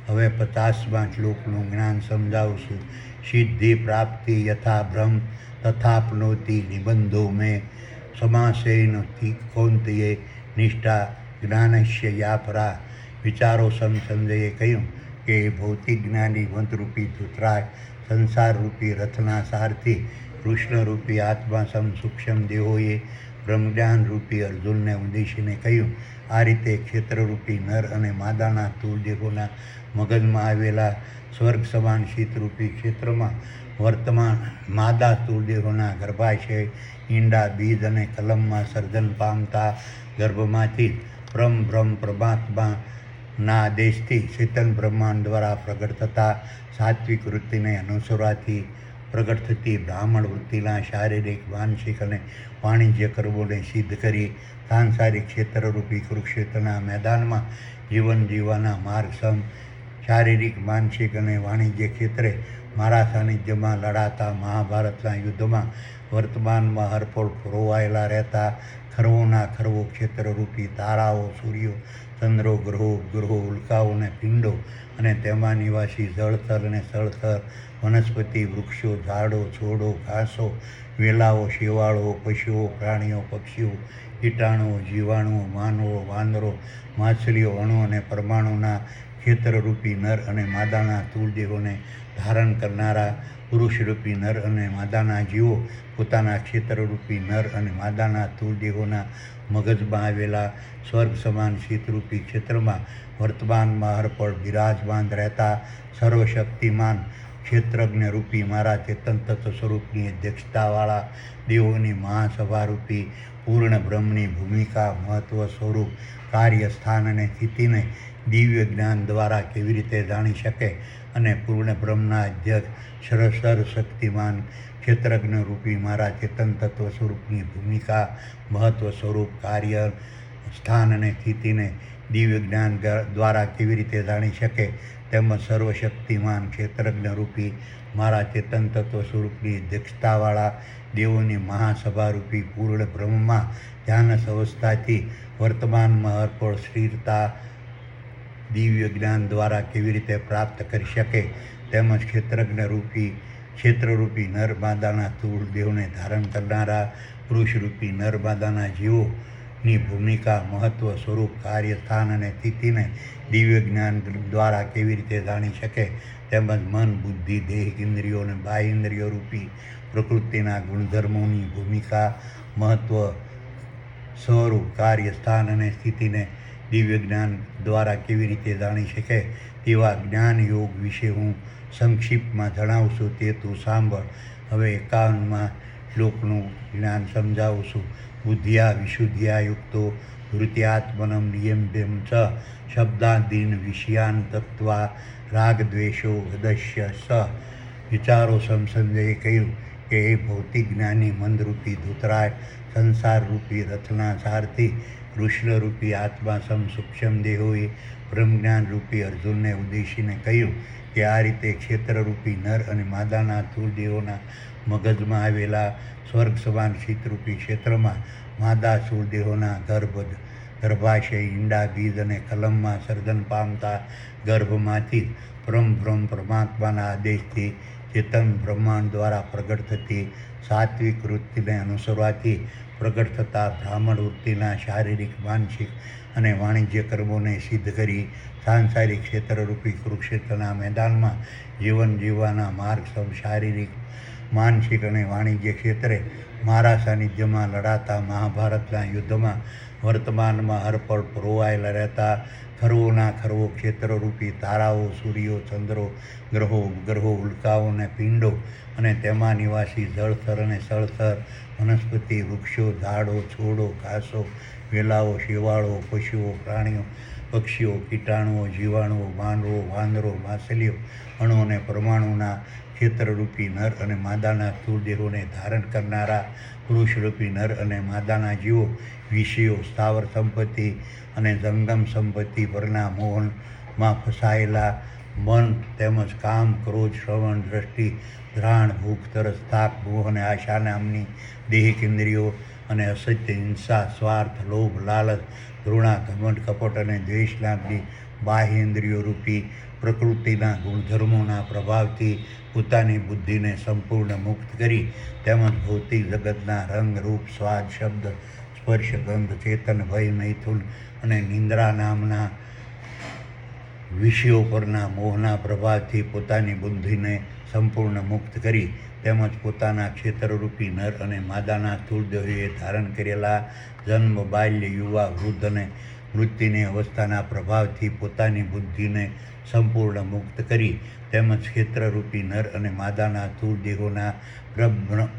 હવે 50મા શ્લોકનું જ્ઞાન સમજાવું છું. સિદ્ધિ પ્રાપ્તિ યથા બ્રહ્મ તથાપ્નોતિ નિબંધો મેં સમાસેન કૌંતયે નિષ્ઠા જ્ઞાનસ્ય યા પરા. વિચારો સંજયે કહ્યું કે ભૌતિક જ્ઞાની મંત્રરૂપી ધૃતરાજ સંસારરૂપી રથના સારથી કૃષ્ણરૂપી આત્મા સૂક્ષ્મ દેહોએ બ્રહ્મજ્ઞાન રૂપી અર્જુનને ઉદ્દેશીને કહ્યું. આ રીતે ક્ષેત્રરૂપી નર અને માદાના સ્થૂળ દેહોના મગજમાં આવેલા સ્વર્ગ સમાન શીતરૂપી ક્ષેત્રમાં વર્તમાન માદા સ્થૂળ દેહોના ગર્ભાશય, ઈંડા, બીજ અને કલમમાં સર્જન પામતા ગર્ભમાંથી બ્રહ્મ પરમાત્માના આદેશથી ચેતન બ્રહ્માંડ દ્વારા પ્રગટ થતા સાત્વિક વૃત્તિને અનુસરવાથી પ્રગટ થતી બ્રાહ્મણ વૃત્તિના શારીરિક, માનસિક અને વાણિજ્ય કર્મોને સિદ્ધ કરી સાંસારિક ક્ષેત્રરૂપી કુરુક્ષેત્રના મેદાનમાં જીવન જીવવાના માર્ગ સમ શારીરિક, માનસિક અને વાણિજ્ય ક્ષેત્રે મારા સાનિધ્યમાં લડાતા મહાભારતના યુદ્ધમાં વર્તમાનમાં હરપળ પરોવાયેલા રહેતા ખરવોના ખરવો ક્ષેત્રરૂપી તારાઓ, સૂર્યો, ચંદ્રો, ગ્રહો, ઉપગ્રહો, ઉલ્કાઓ અને પિંડો અને તેમાં નિવાસી જળથર અને સ્થળથર, વનસ્પતિ, વૃક્ષો, ઝાડો, છોડો, ઘાસો, વેલાઓ, શેવાળો, પશુઓ, પ્રાણીઓ, પક્ષીઓ, કીટાણુઓ, જીવાણુઓ, માનવો, વાંદરો, માછલીઓ, અણુ અને પરમાણુના ક્ષેત્રરૂપી નર અને માદાના સ્થૂળ દેહોને ધારણ કરનારા પુરુષરૂપી નર અને માદાના જીવો પોતાના ક્ષેત્રરૂપી નર અને માદાના સ્થૂળ દેહોના મગજમાં આવેલા સ્વર્ગ સમાન શીતરૂપી ક્ષેત્રમાં વર્તમાનમાં હરપળ બિરાજમાન રહેતા સર્વશક્તિમાન ક્ષેત્રજ્ઞ રૂપી મારા ચેતન તત્વ સ્વરૂપની અધ્યક્ષતાવાળા દેવોની મહાસભારૂપી પૂર્ણ બ્રહ્મની ભૂમિકા, મહત્વ, સ્વરૂપ, કાર્ય, સ્થાન અને સ્થિતિને દિવ્ય જ્ઞાન દ્વારા કેવી રીતે જાણી શકે અને પૂર્ણ બ્રહ્મના અધ્યક્ષ સર્વશક્તિમાન ક્ષેત્રજ્ઞ રૂપી મારા ચેતન તત્વ સ્વરૂપની ભૂમિકા, મહત્વ, સ્વરૂપ, કાર્ય, સ્થાન અને સ્થિતિને દિવ્ય જ્ઞાન દ્વારા કેવી રીતે જાણી શકે તેમજ સર્વશક્તિમાન ક્ષેત્રજ્ઞ રૂપી મારા ચેતન તત્વ સ્વરૂપની અધ્યક્ષતાવાળા દેવોની મહાસભારૂપી પૂર્ણ બ્રહ્મમાં ધ્યાન અવસ્થાથી વર્તમાનમાં અર્પણ સ્થિરતા દિવ્ય જ્ઞાન દ્વારા કેવી રીતે પ્રાપ્ત કરી શકે, તેમજ ક્ષેત્રરૂપી નર માદાના સ્થૂળ દેહને ધારણ કરનારા પુરુષરૂપી નર માદાના જીવોની ભૂમિકા, મહત્વ, સ્વરૂપ, કાર્ય, સ્થાન અને સ્થિતિને દિવ્ય જ્ઞાન દ્વારા કેવી રીતે જાણી શકે, તેમજ મન, બુદ્ધિ, દેહ, ઇન્દ્રિયો અને બાહ્ય ઇન્દ્રિયો રૂપી પ્રકૃતિના ગુણધર્મોની ભૂમિકા, મહત્વ, સ્વરૂપ, કાર્ય, સ્થાન અને સ્થિતિને દિવ્ય જ્ઞાન દ્વારા કેવી રીતે જાણી શકે તેવા જ્ઞાન યોગ વિશે હું સંક્ષિપ્તમાં જણાવું છું, તે તું સાંભળ. હવે 51મા શ્લોકનું જ્ઞાન સમજાવું છું. બુદ્ધિયા વિશુદ્ધિયા યુક્તો વૃત્યાત્મનમ નિયમ્યમ ચ શબ્દાદીન વિષયાન તત્વા રાગદ્વેષો હૃદય સ. વિચારો સંજયે કહ્યું કે એ ભૌતિક જ્ઞાની મંદરૂપી ધૂતરાજ, સંસારરૂપી રથના સારથી, કૃષ્ણરૂપી આત્મા સૂક્ષ્મ દેહોએ બ્રહ્મજ્ઞાન રૂપી અર્જુનને ઉદ્દેશીને કહ્યું કે આ રીતે ક્ષેત્રરૂપી નર અને માદાના સ્થૂળ દેહોના મગજમાં આવેલા સ્વર્ગ સમાન શીતરૂપી ક્ષેત્રમાં માદા સ્થૂળ દેહોના ગર્ભાશય, ઈંડા, બીજ અને કલમમાં સર્જન પામતા ગર્ભમાંથી પરમ પરમાત્માના આદેશથી ચેતન બ્રહ્માંડ દ્વારા પ્રગટ થતી સાત્વિક વૃત્તિને અનુસરવાથી પ્રગટ થતા બ્રાહ્મણ વૃત્તિના શારીરિક, માનસિક અને વાણિજ્ય કર્મોને સિદ્ધ કરી સાંસારિક ક્ષેત્રરૂપી કુરુક્ષેત્રના મેદાનમાં જીવન જીવવાના માર્ગ શારીરિક, માનસિક અને વાણિજ્ય ક્ષેત્રે મારા સાનિધ્યમાં લડાતા મહાભારતના યુદ્ધમાં વર્તમાનમાં હરપળ પરોવાયેલા રહેતા ખરવોના ખરવો ક્ષેત્રરૂપી તારાઓ, સૂર્યો, ચંદ્રો, ગ્રહો, ઉપગ્રહો, ઉલ્કાઓ અને પિંડો અને તેમાં નિવાસી જળથર અને સ્થળથર, વનસ્પતિ, વૃક્ષો, ઝાડો, છોડો, ઘાસો, વેલાઓ, શેવાળો, પશુઓ, પ્રાણીઓ, પક્ષીઓ, કીટાણુઓ, જીવાણુઓ, માંડવો, વાંદરો, માછલીઓ, અણુ અને પરમાણુના ક્ષેત્રરૂપી નર અને માદાના સ્થૂળ દેહોને ધારણ કરનારા પુરુષરૂપી નર અને માદાના જીવો, વિષયો, સ્થાવર સંપત્તિ અને જંગમ સંપત્તિ પરના મોહનમાં ફસાયેલા મન, તેમજ કામ, ક્રોધ, શ્રવણ, દ્રષ્ટિ, ઘ્રાણ, ભૂખ, તરસ, થાક, મોહ અને આશા નામની દેહિક ઇન્દ્રિયો અને અસત્ય, હિંસા, સ્વાર્થ, લોભ, લાલચ, ઘૃણા, ઘમંડ, કપટ અને દ્વેષ નામની બાહ્ય ઇન્દ્રિયો રૂપી પ્રકૃતિના ગુણધર્મોના પ્રભાવથી પોતાની બુદ્ધિને સંપૂર્ણ મુક્ત કરી, તેમજ ભૌતિક જગતના રંગ, રૂપ, સ્વાદ, શબ્દ, સ્પર્શ, ગંધ, ચેતન, ભય, મૈથુન અને નિંદ્રા નામના વિષયો પરના મોહના પ્રભાવથી પોતાની બુદ્ધિને સંપૂર્ણ મુક્ત કરી, તેમજ પોતાના ક્ષેત્રરૂપી નર અને માદાના સ્થૂળ દેહોએ ધારણ કરેલા જન્મ, બાલ્ય, યુવા, વૃદ્ધ અને મૃત્યુની અવસ્થાના પ્રભાવથી પોતાની બુદ્ધિને સંપૂર્ણ મુક્ત કરી, તેમજ ક્ષેત્રરૂપી નર અને માદાના સ્થૂળ દેહોના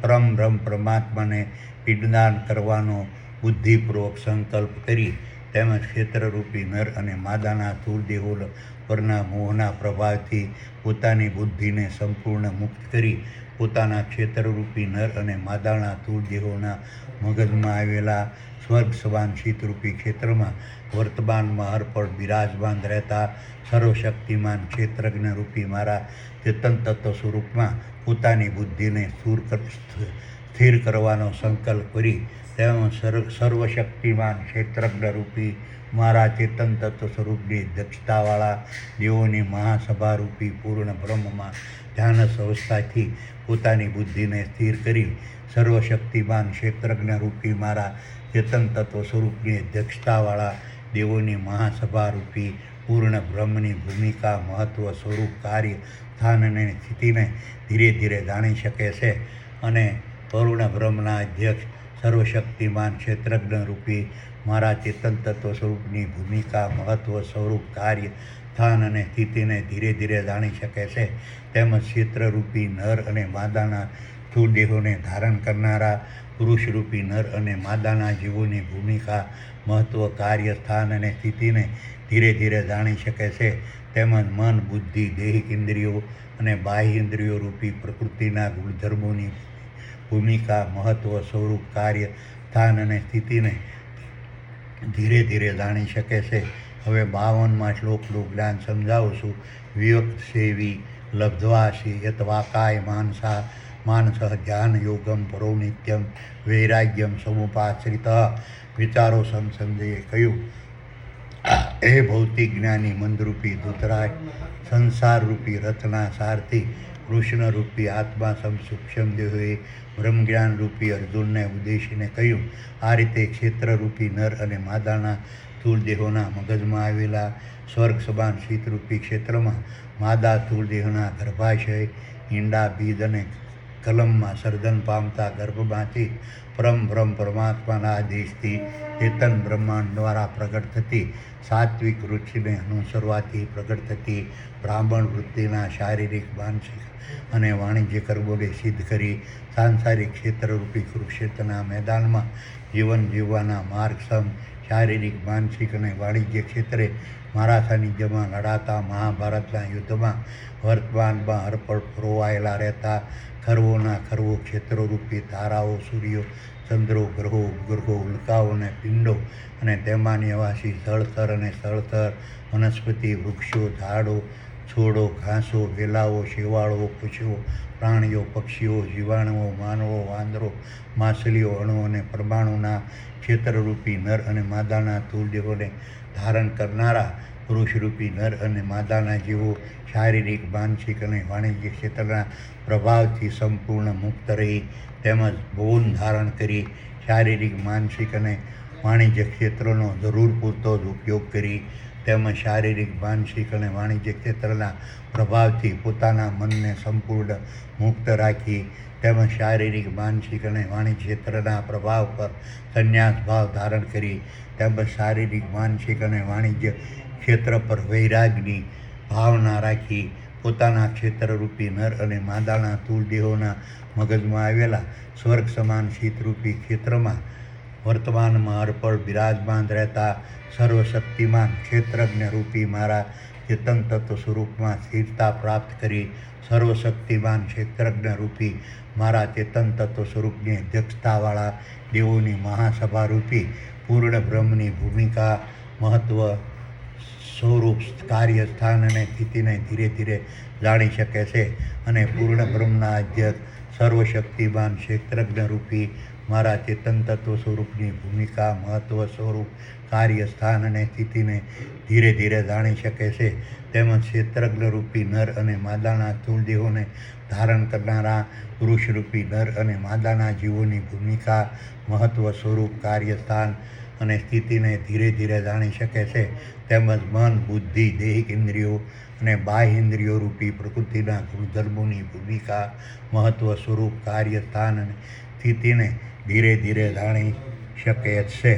પરમ બ્રહ્મ પરમાત્માને પિંડદાન કરવાનો બુદ્ધિપૂર્વક સંકલ્પ કરી, તેમજ ક્ષેત્રરૂપી નર અને માદાના સ્થૂળ દેહો પરના મોહના પ્રભાવથી પોતાની બુદ્ધિને સંપૂર્ણ મુક્ત કરી, પોતાના ક્ષેત્રરૂપી નર અને માદાના સ્થૂળ દેહોના મગજમાં આવેલા સ્વર્ગ સમાન શીતરૂપી ક્ષેત્રમાં વર્તમાનમાં હરપળ બિરાજમાન રહેતા સર્વશક્તિમાન ક્ષેત્રજ્ઞ રૂપી મારા ચેતન તત્વ સ્વરૂપમાં પોતાની બુદ્ધિને સ્થિર કરવાનો સંકલ્પ કરી, તેમજ સર્વશક્તિમાન ક્ષેત્રજ્ઞ રૂપી મારા ચેતન તત્વ સ્વરૂપની અધ્યક્ષતાવાળા દેવોની મહાસભારૂપી પૂર્ણ બ્રહ્મમાં ધ્યાન અવસ્થાથી પોતાની બુદ્ધિને સ્થિર કરી, સર્વશક્તિમાન ક્ષેત્રજ્ઞ રૂપી મારા ચેતન તત્વ સ્વરૂપની અધ્યક્ષતાવાળા દેવોની મહાસભારૂપી પૂર્ણ બ્રહ્મની ભૂમિકા, મહત્વ, સ્વરૂપ, કાર્ય, સ્થાન અને સ્થિતિને ધીરે ધીરે જાણી શકે છે, અને પૂર્ણ બ્રહ્મના અધ્યક્ષ સર્વશક્તિમાન ક્ષેત્રજ્ઞ રૂપી મારા ચેતન તત્વ સ્વરૂપની ભૂમિકા, મહત્વ, સ્વરૂપ, કાર્ય, સ્થાન અને સ્થિતિને ધીરે ધીરે જાણી શકે છે, તેમજ ક્ષેત્રરૂપી નર અને માદાના સ્થૂળ દેહોને ધારણ કરનારા પુરુષરૂપી નર અને માદાના જીવોની ભૂમિકા, મહત્વ, કાર્ય, સ્થાન અને સ્થિતિને ધીરે ધીરે જાણી શકે છે, તેમજ મન, બુદ્ધિ, દૈહિક ઇન્દ્રિયો અને બાહ્ય ઇન્દ્રિયો રૂપી પ્રકૃતિના ગુણધર્મોની ભૂમિકા, મહત્વ, સ્વરૂપ, કાર્ય, સ્થાન અને સ્થિતિને ધીરે ધીરે જાણી શકે છે, હવે 52માં શ્લોકનું જ્ઞાન સમજાવું છું. વિયુક્ત સેવી લબ્ધ્વાસી યત વાકાય માનસ ધ્યાન યોગમ પરો નિત્યમ વૈરાગ્યમ સમુપાશ્રિત. વિચારો સંજયે કહ્યું, એ ભૌતિક જ્ઞાની મંદરૂપી ધૃતરાષ્ટ્ર સંસારરૂપી રથના સારથી કૃષ્ણરૂપી આત્મા સૂક્ષ્મ દેહોએ બ્રહ્મજ્ઞાન રૂપી અર્જુનને ઉદ્દેશીને કહ્યું, આ રીતે ક્ષેત્રરૂપી નર અને માદાના સ્થૂળ દેહોના મગજમાં આવેલા સ્વર્ગ સમાન શીતરૂપી ક્ષેત્રમાં માદા સ્થૂળ દેહના ગર્ભાશય ઈંડા બીજ અને કલમમાં સર્જન પામતા ગર્ભમાંથી પરમ પરમાત્માના આદેશથી ચેતન બ્રહ્માંડ દ્વારા પ્રગટ થતી સાત્વિક રુચિને અનુસરવાથી પ્રગટ થતી બ્રાહ્મણ વૃત્તિના શારીરિક માનસિક અને વાણિજ્ય કર્મોને સિદ્ધ કરી સાંસારિક ક્ષેત્રરૂપી કુરુક્ષેત્રના મેદાનમાં જીવન જીવવાના માર્ગસમ શારીરિક માનસિક અને વાણિજ્ય ક્ષેત્રે મારા સાનિધ્યમાં લડાતા મહાભારતના યુદ્ધમાં વર્તમાનમાં હરપળ પરોવાયેલા રહેતા ખરવોના ખરવો ક્ષેત્રોરૂપી તારાઓ સૂર્યો ચંદ્રો ગ્રહો ઉપગ્રહો ઉલ્કાઓ અને પિંડો અને તેમાં નિવાસી સ્થળથર અને સ્થળથર વનસ્પતિ વૃક્ષો ઝાડો છોડો ઘાસો વેલાઓ શેવાળો પશુઓ પ્રાણીઓ પક્ષીઓ જીવાણુઓ માનવો વાંદરો માછલીઓ અણુ અને પરમાણુના ક્ષેત્રરૂપી નર અને માદાના સ્થૂળ દેહોને ધારણ કરનારા પુરુષરૂપી નર અને માદાના જીવો શારીરિક માનસિક અને વાણિજ્ય ક્ષેત્રના પ્રભાવથી સંપૂર્ણ મુક્ત રહી તેમજ મૌન ધારણ કરી શારીરિક માનસિક અને વાણિજ્ય ક્ષેત્રનો જરૂર પૂરતો જ ઉપયોગ કરી તેમજ શારીરિક માનસિક અને વાણિજ્ય ક્ષેત્રના પ્રભાવથી પોતાના મનને સંપૂર્ણ મુક્ત રાખી તેમજ શારીરિક માનસિક અને વાણિજ્ય ક્ષેત્રના પ્રભાવ પર સંન્યાસ ભાવ ધારણ કરી તેમજ શારીરિક માનસિક અને વાણિજ્ય ક્ષેત્ર પર વૈરાગની ભાવના રાખી પોતાના ક્ષેત્રરૂપી નર અને માદાના સ્થૂળ દેહોના મગજમાં આવેલા સ્વર્ગ સમાન શીતરૂપી ક્ષેત્રમાં વર્તમાનમાં અર્પણ બિરાજમાન રહેતા સર્વશક્તિમાન ક્ષેત્રજ્ઞ રૂપી મારા ચેતન તત્વ સ્વરૂપમાં સ્થિરતા પ્રાપ્ત કરી સર્વશક્તિમાન ક્ષેત્રજ્ઞ રૂપી મારા ચેતન તત્વ સ્વરૂપની અધ્યક્ષતાવાળા દેવોની મહાસભા રૂપી પૂર્ણ બ્રહ્મની ભૂમિકા મહત્વ સ્વરૂપ કાર્ય સ્થાન અને સ્થિતિને ધીરે ધીરે જાણી શકે છે અને પૂર્ણ બ્રહ્મના અધ્યક્ષ સર્વશક્તિમાન ક્ષેત્રજ્ઞ રૂપી મારા ચેતન તત્વ સ્વરૂપની ભૂમિકા મહત્વ સ્વરૂપ કાર્ય સ્થાન અને સ્થિતિને ધીરે ધીરે જાણી શકે છે તેમજ ક્ષેત્રજ્ઞ રૂપી નર અને માદાના સ્થૂળ દેહોને ધારણ કરનારા પુરુષરૂપી નર અને માદાના જીવોની ભૂમિકા મહત્વ સ્વરૂપ કાર્ય સ્થાન અને સ્થિતિને ધીરે ધીરે જાણી શકે છે તેમજ મન બુદ્ધિ દૈહિક ઇન્દ્રિયો અને બાહ્ય ઇન્દ્રિયો રૂપી પ્રકૃતિના ગુણધર્મોની ભૂમિકા મહત્વ સ્વરૂપ કાર્ય સ્થાન અને સ્થિતિને ધીરે ધીરે જાણી શકે છે.